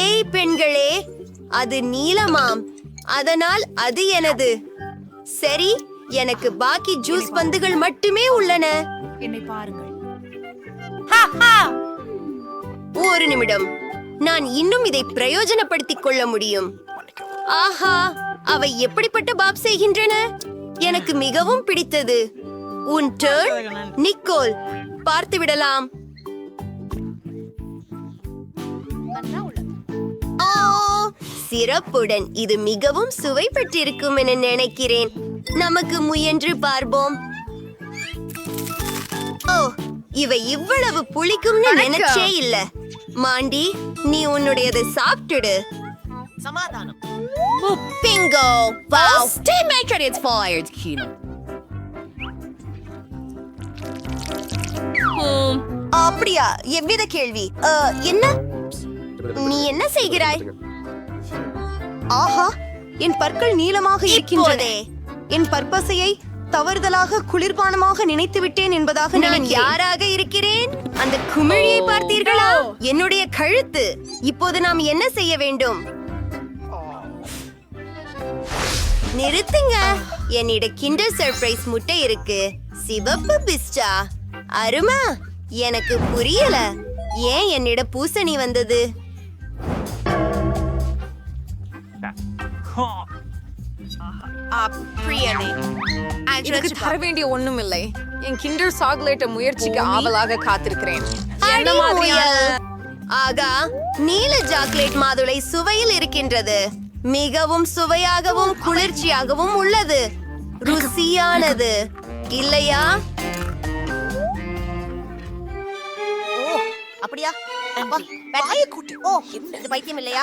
ஏய் பெண்களே, அது நீலமாம், அதனால் அது எனது. சரி, எனக்கு பாக்கி ஜூஸ் பந்துகள் மட்டுமே உள்ளன. என்னை பாருங்கள். ஒரு நிமிடம், நான் இன்னும் இதை பிரயோஜனப்படுத்திக் கொள்ள முடியும். ஆஹா, அவை எப்படிப்பட்ட பாப் செய்கின்றன? எனக்கு மிகவும் பிடித்தது. உன் டர்ன், நிக்கோல். பார்த்து விடலாம். ஓ, சிறப்புடன் இது மிகவும் சுவை பெற்றிருக்கும் என நினைக்கிறேன். நமக்கு முயன்று பார்ப்போம். ஓ, இவை இவ்வளவு புளிக்கும்னு நினைச்சே இல்ல. மாண்டி, நீ உன்னுடையதை சாப்பிட்டுடு. சமாதானம். Bingo. Wow. Stay maker is fired, Kino. அப்படியா? எவ்வித கேள்வி? என்ன? நீ என்ன செய்கிறாய்? ஆஹா, என் பற்கள் நீளமாக இருக்கின்றன. என் பற்பசையை தவறுதலாக குளிர்பானமாக நினைத்து விட்டேன் என்பதாக நான் நினைக்கிறேன். யாராக இருக்கிறேன்? அந்த குமிழியை பார்த்தீர்களா? என்னுடைய கழுத்து. இப்போது நாம் என்ன செய்ய வேண்டும்? நிறுத்துங்க. என்னிட கிண்டர் சர்ப்ரைஸ் முட்டை இருக்கு. சிவப்பு பிஸ்டா. அருமா, எனக்கு புரியல. ஏன் என்னிட பூசணி வந்தது? பிரியனே, எனக்கு தர வேண்டிய ஒண்ணும் இல்லை. என் கிண்டர் சாக்லேட்டை முயற்சிக்க ஆவலாக காத்திருக்கிறேன். என்ன மாதிரியான ஆகா, நீல சாக்லேட் மாதுளை சுவையில் இருக்கின்றது. மிகவும் சுவையாகவும் குளிர்ச்சியாகவும் உள்ளது. ருசியானது இல்லையா? அப்படியா? பைத்தியம் இல்லையா?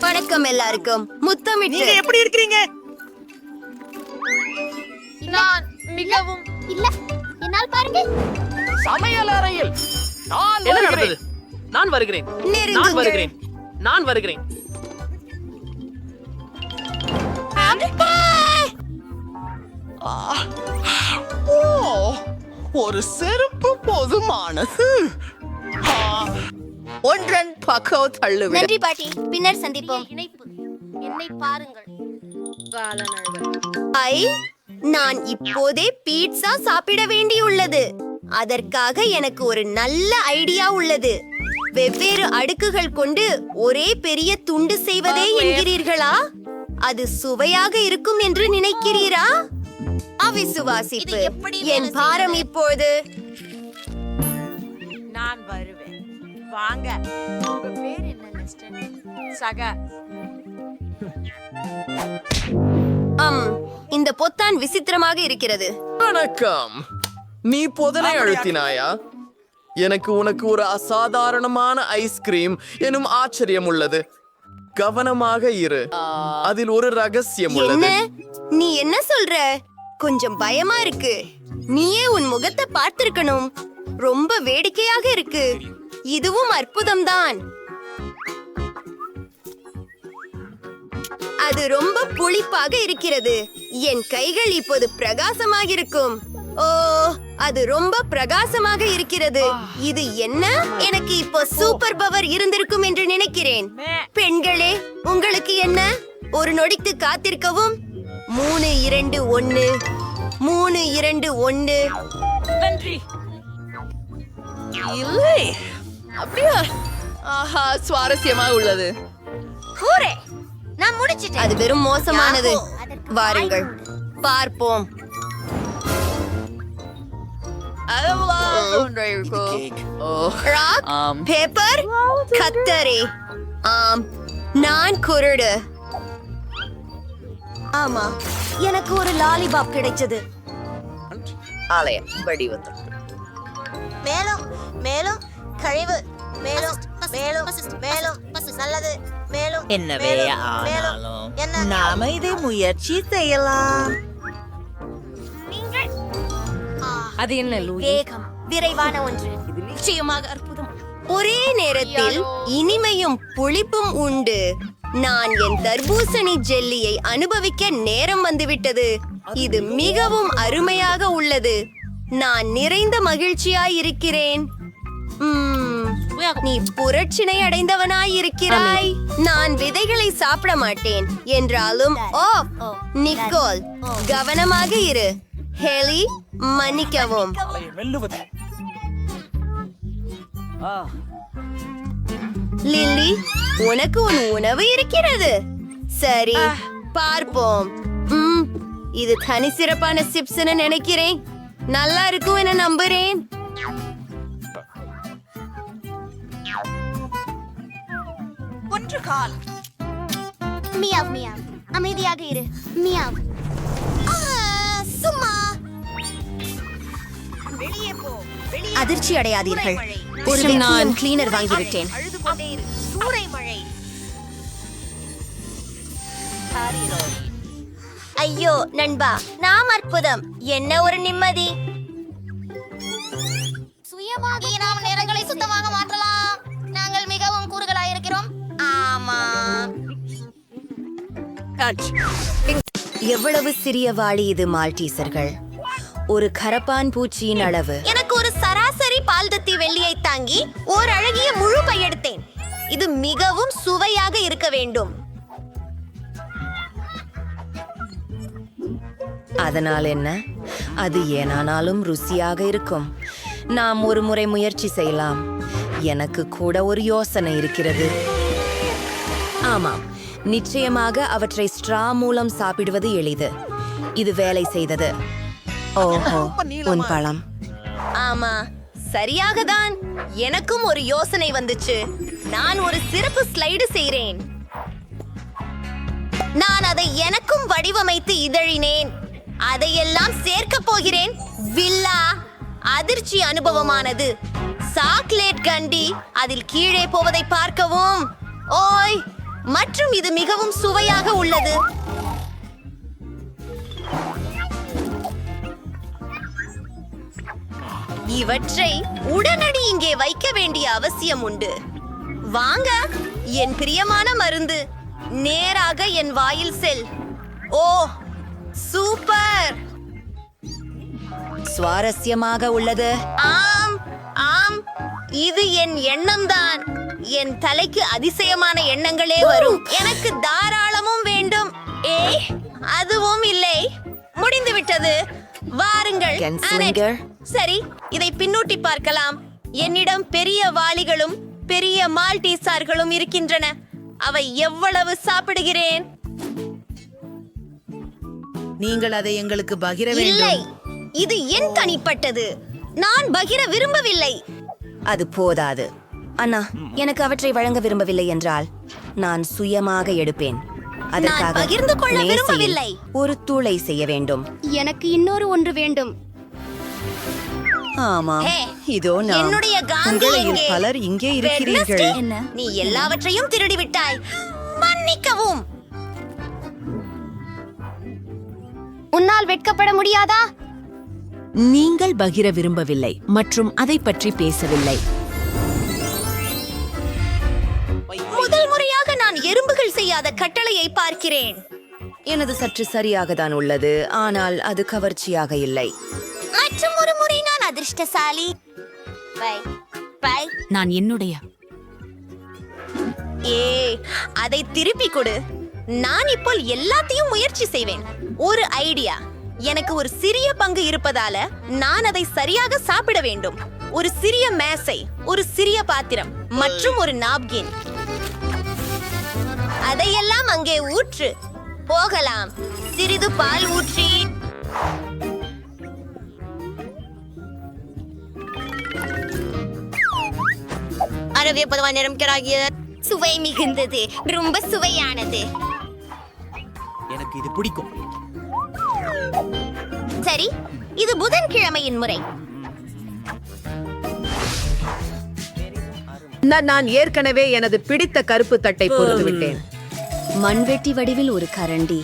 வணக்கம் எல்லாருக்கும். முத்தமிட்டு. எப்படி இருக்கிறீங்க? நான் மிகவும் இல்ல, என்னால் பாருங்க. சமையல் அறையில் நான் வருகிறேன். நான் வருகிறேன். நான் வருகிறேன். நான் வருகிறேன். ஒரு செருப்பு போதுமானது. ஒன்றன் பக்கம் தள்ளுவிட. நன்றி பாட்டி, பின்னர் சந்திப்போம். என்னை பாருங்கள். ஐ, நான் இப்போதே பீட்சா சாப்பிட வேண்டியுள்ளது. அதற்காக எனக்கு ஒரு நல்ல ஐடியா உள்ளது. வெவ்வேறு அடுக்குகள் கொண்டு ஒரே பெரிய துண்டு செய்வதே என்கிறீர்களா? அது சுவையாக இருக்கும் என்று நினைக்கிறீரா? அவிசுவாசிப்பு. என் பாரம் இப்போது. நான் வருவேன். வாங்க. உங்க பேர் என்ன மிஸ்டர்? சக. இந்த பொத்தான் விசித்திரமாக இருக்கிறது. வணக்கம். நீ பொதனை அழுத்தினாயா? எனக்கு உனக்கு ஒரு அசாதாரணமான ஐஸ்கிரீம் எனும் ஆச்சரியம் உள்ளது. கவனமாக இரு, அதில் ஒரு ரகசியம் என்ன? உள்ளது. நீ என்ன சொல்ற? கொஞ்சம் பயமா இருக்கு. நீயே உன் முகத்தை பார்த்திருக்கணும். ரொம்ப வேடிக்கையாக இருக்கு. இதுவும் அற்புதம்தான். அது ரொம்ப புளிப்பாக இருக்கிறது. என் கைகள் இப்போது பிரகாசமாக இருக்கும். ஓ, அது ரொம்ப பிரகாசமாக இருக்கிறது. இது என்ன? எனக்கு இப்போ சூப்பர் பவர் இருந்திருக்கும் என்று நினைக்கிறேன். பெண்களே, உங்களுக்கு என்ன? ஒரு நொடிக்கு காத்திருக்கவும். 3, 2, 1. 3, 2, 1. நன்றி. இல்லை, அப்படியா? ஆஹா, சுவாரஸ்யமா உள்ளது. ஹூரே, நான் முடிச்சிட்டேன். அது வெறும் மோசமானது. வாருங்கள் பார்ப்போம். ராக், பேப்பர், கத்தரி. ஆம், நான் குருடு. ஆமா, எனக்கு ஒரு லாலிபாப் கிடைச்சது. ஆலயம் வடிவத்தில் மேலும் மேலும் கழிவு, மேலும் மேலும் மேலும் நல்லது, மேலும் என்னவே மேலும் ஆனாலும் என்ன நாம இதை முயற்சி செய்யலாம். அது என்ன வேகம், விரைவான ஒன்று, இது நிச்சயமாக அற்புதம். ஒரே நேரத்தில் இனிமையும் புளிப்பும் உண்டு. நான் என் தர்பூசணி ஜெல்லியை அனுபவிக்க நேரம் வந்துவிட்டது. இது மிகவும் அருமையாக உள்ளது. நான் நிறைந்த மகிழ்ச்சியாய் இருக்கிறேன். நீ புரட்சினை அடைந்தவனாய் இருக்கிறாய். நான் விதைகளை சாப்பிட மாட்டேன் என்றாலும் ஓ நிக்கோல், கவனமாக இரு. ஹெலி, மன்னிக்கவும். லில்லி, உனக்கு உன் உணவு இருக்கிறது. சரி, பார்ப்போம். இது தனி சிறப்பான சிப்ஸ்னு நினைக்கிறேன். நல்லா இருக்கும் என நம்புறேன். மியாவ் மியாவ், அமைதியாக இரு. மியாவ். சும்மா வெளியே போ. அதிர்ச்சி அடையாதீர்கள். ஒரு நான் கிளீனர் வாங்கிவிட்டேன். ஐயோ நண்பா, நாம் அற்புதம். என்ன ஒரு நிம்மதி. சுயமாக நாம் நேரங்களை சுத்தமாக மாற்றலாம். நாங்கள் மிகவும் கூறுகளாய் இருக்கிறோம். ஆமா, எவ்வளவு சிறிய வாளி இது மால்டீசர்கள். ஒரு கரப்பான் பூச்சியின் அளவு. எனக்கு ஒரு சராசரி பால்தத்தி வெள்ளியை தாங்கி ஒரு அழகிய முழு பை எடுத்தேன். இது மிகவும் சுவையாக இருக்க வேண்டும். அதனால் என்ன, அது ஏனானாலும் ருசியாக இருக்கும். நாம் ஒரு முறை முயற்சி செய்யலாம். எனக்கு கூட ஒரு யோசனை இருக்கிறது. ஆமாம், நிச்சயமாக அவற்றை ஸ்ட்ரா மூலம் சாப்பிடுவது எளிது. இது வேலை செய்தது. ஓஹோ, உன் பழம். ஆமா, சரியாக தான். எனக்கும் ஒரு யோசனை வந்துச்சு. நான் ஒரு சிறப்பு ஸ்லைடு செய்கிறேன். நான் அதை எனக்கும் வடிவமைத்து இதழினேன். அதையெல்லாம் சேர்க்க போகிறேன். வில்லா அதிர்ச்சி அனுபவமானது. சாக்லேட் கண்டி அதில் கீழே போவதை பார்க்கவும். ஓய், மற்றும் இது மிகவும் சுவையாக உள்ளது. இவற்றை உடனடி இங்கே வைக்க வேண்டிய அவசியம் உண்டு. வாங்க, என் பிரியமான மருந்து, நேராக என் வாயில் செல். ஓ சூப்பர், சுவாரஸ்யமாக உள்ளது. ஆம் ஆம், இது என் எண்ணம்தான். என் தலைக்கு அதிசயமான எண்ணங்களே வரும். எனக்கு தாராளமும் வேண்டும். அதுவும் இல்லை, முடிந்து விட்டது. வாருங்கள். கென்ஸ்லிங்கர். சரி, இதை பின்னூட்டி பார்க்கலாம். என்னிடம் பெரிய வாளிகளும் பெரிய மால்டீசார்களும் இருக்கின்றன. அவை எவ்வளவு சாப்பிடுகிறேன்? நீங்கள் அதை எங்களுக்கு பகிர இல்லை, வேண்டும். இது என் தனிப்பட்டது. நான் பகிர விரும்பவில்லை. அது போதாது. அண்ணா, எனக்கு அவற்றை வழங்க விரும்பவில்லை என்றால் நான் சுயமாக எடுப்பேன். அதற்காக பகிர்ந்து கொள்ள மேசையில் விரும்பவில்லை. ஒரு தூளை செய்ய வேண்டும். எனக்கு இன்னொரு ஒன்று வேண்டும். ஆமா, ஹே, இதோ நான். என்னுடைய காந்தி உங்களில் எங்கே? பலர் இங்கே இருக்கிறீர்கள். வெட்னஸ்டே, என்ன? நீ எல்லாவற்றையும் திருடி விட்டாய். மன்னிக்கவும். உன்னால் வெட்கப்பட முடியாதா? நீங்கள் பகிர விரும்பவில்லை மற்றும் அதை பற்றி பேசவில்லை. முதல் முறையாக நான் எறும்புகள் செய்யாத கட்டளையை பார்க்கிறேன். எனது சற்று சரியாக தான் உள்ளது, ஆனால் அது கவர்ச்சியாக இல்லை. மற்றும் ஒரு முறை நான் அதிர்ஷ்டசாலி. Bye bye. நான் என்னுடைய அதை திருப்பி கொடு. நான் இப்போ எல்லாத்தையும் முயற்சி செய்வேன். ஒரு ஐடியா. எனக்கு ஒரு சிறிய பங்கு இருப்பதால நான் அதை சரியாக சாப்பிட வேண்டும். ஒரு சிறிய மேசை, ஒரு சிறிய பாத்திரம் மற்றும் ஒரு நாப்கின். அதையெல்லாம் அங்கே ஊற்று. போகலாம். சிறிது பால் ஊற்றி அறவே 10 நேரம் கிராகிய சுவை மிகுந்தது. ரொம்ப சுவையானது. எனக்கு எனக்கு இது பிடிக்கும். சரி, இது புதன்கிழமையின் முறை. நான் ஏற்கனவே எனது பிடித்த கருப்பு தட்டை பொறுத்து விட்டேன். மண்வெட்டி வடிவில் ஒரு கரண்டி.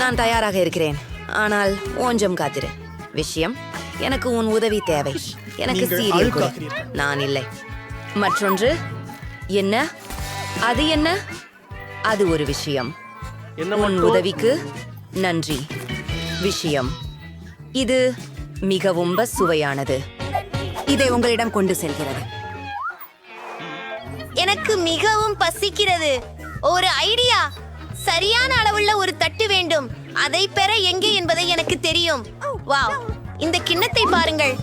நான் தயாராக இருக்கிறேன், ஆனால் கொஞ்சம் காத்திரு. விஷயம், எனக்கு உன் உதவி தேவை. எனக்கு சீரியல் கொடு. நான் இல்லை. மற்றொன்று என்ன? அது என்ன? அது ஒரு விஷயம். உன் உதவிக்கு நன்றி. விஷயம், இது மிகவும் சுவையானது. இதை உங்களிடம் கொண்டு செல்கிறது. எனக்கு மிகவும் பசிக்கிறது. ஒரு ஐடியா. சரியான அளவுள்ள ஒரு தட்டு வேண்டும். அதை பெற எங்கே என்பதை எனக்கு தெரியும். வாவ், இந்த கிண்ணத்தை பாருங்கள்.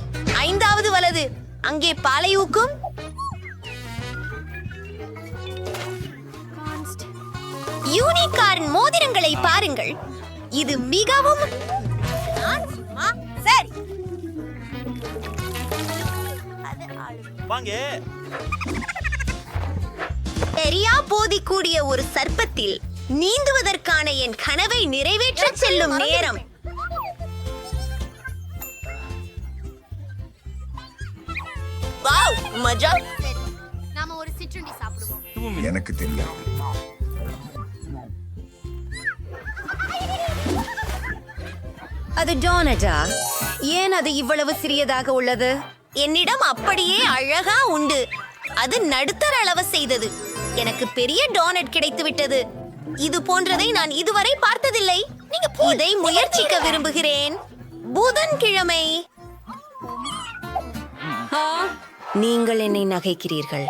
5வது வலது. அங்கே பாலை ஊக்கும். யூனிகார்ன் மோதிரங்களை பாருங்கள். இது மிகவும் சரி. பெரியா போதிக்கூடிய ஒரு சர்ப்பத்தில் நீந்துவதற்கான என் கனவை நிறைவேற்ற செல்லும் நேரம். வாவ், மஜா. நாம ஒரு சிற்றுண்டி சாப்பிடுவோம். எனக்கு தெரியாது. அது டோனட்டா? ஏன் அது இவ்வளவு சிறியதாக உள்ளது? என்னிடம் அப்படியே அழகா உண்டு. அது நடுத்தர அளவு செய்தது. எனக்கு பெரிய டோனட் கிடைத்து விட்டது. இது போன்றதை நான் இதுவரை பார்த்ததில்லை. இதை முயற்சிக்க விரும்புகிறேன். புதன்கிழமை. நீங்கள் என்னை நகைக்கிறீர்கள்,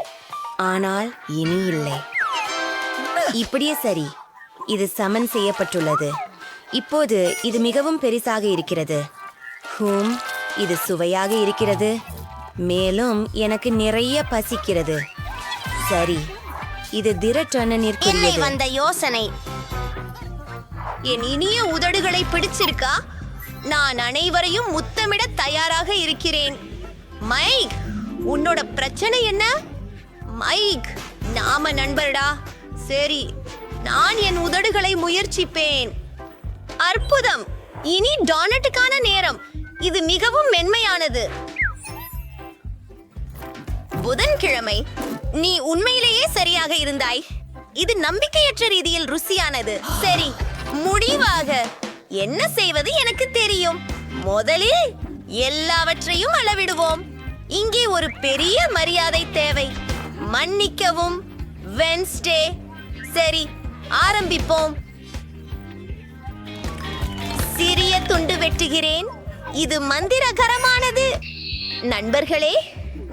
ஆனால் இனி இல்லை. இப்படியே சரி. இது சமன் செய்யப்பட்டுள்ளது. இப்போது இது மிகவும் பெரிசாக இருக்கிறது. இது சுவையாக இருக்கிறது. மேலும் எனக்கு நிறைய பசிக்கிறது. சரி, இது திரட்டன என்னை வந்த யோசனை. என் இனிய உதடுகளை பிடிச்சிருக்கா? நான் அனைவரையும் முத்தமிட தயாராக இருக்கிறேன். மைக், உன்னோட பிரச்சனை என்ன? மைக், நாம நண்பர்டா. சரி, நான் என் உதடுகளை முயற்சிப்பேன். அற்புதம். இனி டோனட்டுக்கான நேரம். இது மிகவும் மென்மையானது. புதன்கிழமை. நீ உண்மையிலேயே சரியாக இருந்தாய். இது நம்பிக்கையற்ற ரீதியில் ருசியானது. சரி, முடிவாக என்ன செய்வது எனக்கு தெரியும். முதலில் எல்லாவற்றையும் அளவிடுவோம். இங்கே ஒரு பெரிய மரியாதை தேவை. மன்னிக்கவும், வென்ஸ்டே. சரி, ஆரம்பிப்போம். சிறிய துண்டு வெட்டுகிறேன். இது மந்திரகரமானது. நண்பர்களே,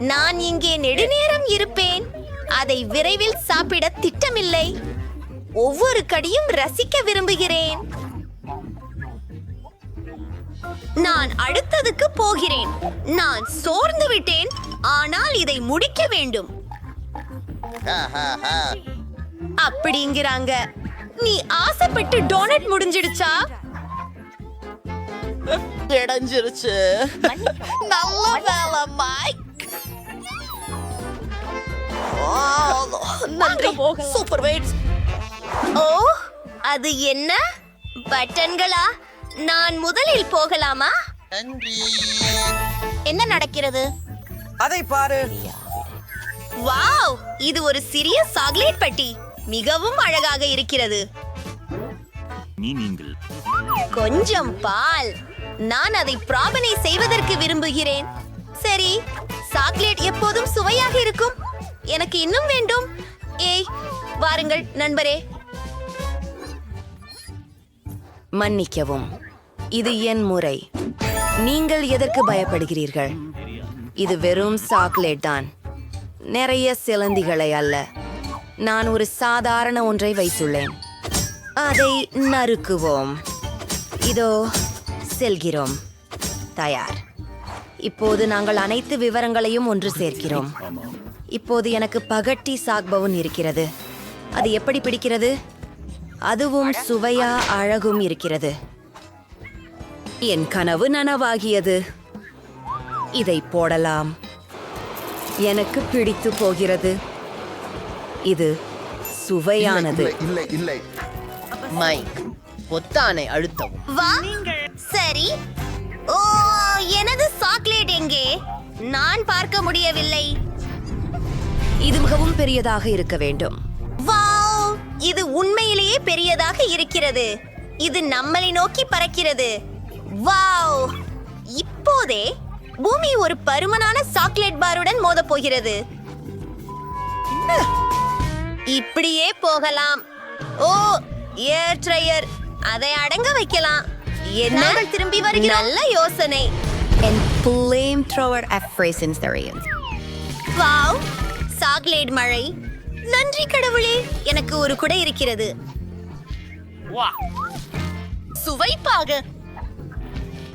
நான் இங்கே நெடுநேரம் இருப்பேன். அதை விரைவில் சாப்பிட திட்டமில்லை. ஒவ்வொரு கடியும் ரசிக்க விரும்புகிறேன். நான் அடுத்ததுக்கு போகிறேன். நான் சோர்ந்து விட்டேன், ஆனால் இதை முடிக்க வேண்டும். அப்படிங்கிறாங்க. நீ ஆசைப்பட்டு டோனட் முடிஞ்சிடுச்சா? இடைஞ்சிருச்சு. நல்ல வேலை, மைக். நன்றி. Super weights. ஓ, அது என்ன? பட்டன்களா? நான் முதலில் போகலாமா? என்ன நடக்கிறது? அதை பாரு. வாவ், இது ஒரு சிறிய சாக்லேட் பெட்டி. மிகவும் அழகாக இருக்கிறது. கொஞ்சம் பால். நான் அதை பிராபனை செய்வதற்கு விரும்புகிறேன். சரி, சாக்லேட் எப்போதும் சுவையாக இருக்கும். எனக்கு இன்னும் வேண்டும். ஏய், வாருங்கள் நண்பரே. மன்னிக்கவும், இது என் முறை. நீங்கள் எதற்கு பயப்படுகிறீர்கள்? இது வெறும் சாக்லேட் தான், நிறைய சிலந்திகளை அல்ல. நான் ஒரு சாதாரண ஒன்றை வைத்துள்ளேன். அதை நறுக்குவோம். இதோ செல்கிறோம். தயார். இப்போது நாங்கள் அனைத்து விவரங்களையும் ஒன்று சேர்க்கிறோம். இப்போது எனக்கு பகட்டி சாக்பவுன் இருக்கிறது. அது எப்படி பிடிக்கிறது? அதுவும் சுவையா அழகும் இருக்கிறது. என் கனவு நனவாகியது. இதை போடலாம். எனக்கு பிடித்து போகிறது. இது சுவையானது மைக் பொத்தானை அழுத்தவும். வா சரி. ஓ, எனது சாக்லேட் எங்கே? நான் பார்க்க முடியவில்லை. இது மிகவும் பெரியதாக இருக்க வேண்டும். வாவ், இது உண்மையிலேயே பெரியதாக இருக்கிறது. இது நம்மளை நோக்கி பறக்கிறது. வாவ், இப்போதே பூமி ஒரு பருமனான சாக்லேட் பாருடன் மோதப் போகிறது. இப்படியே போகலாம். ஓ, ஏர் ட்ரையர், அதை அடங்க வைக்கலாம். என்ன திரும்பி வருகிறோம். நல்ல யோசனை. வாவ், சாக்லேட் மழை. நன்றி கடவுளே, எனக்கு ஒரு குடை இருக்கிறது. சுவைப்பாக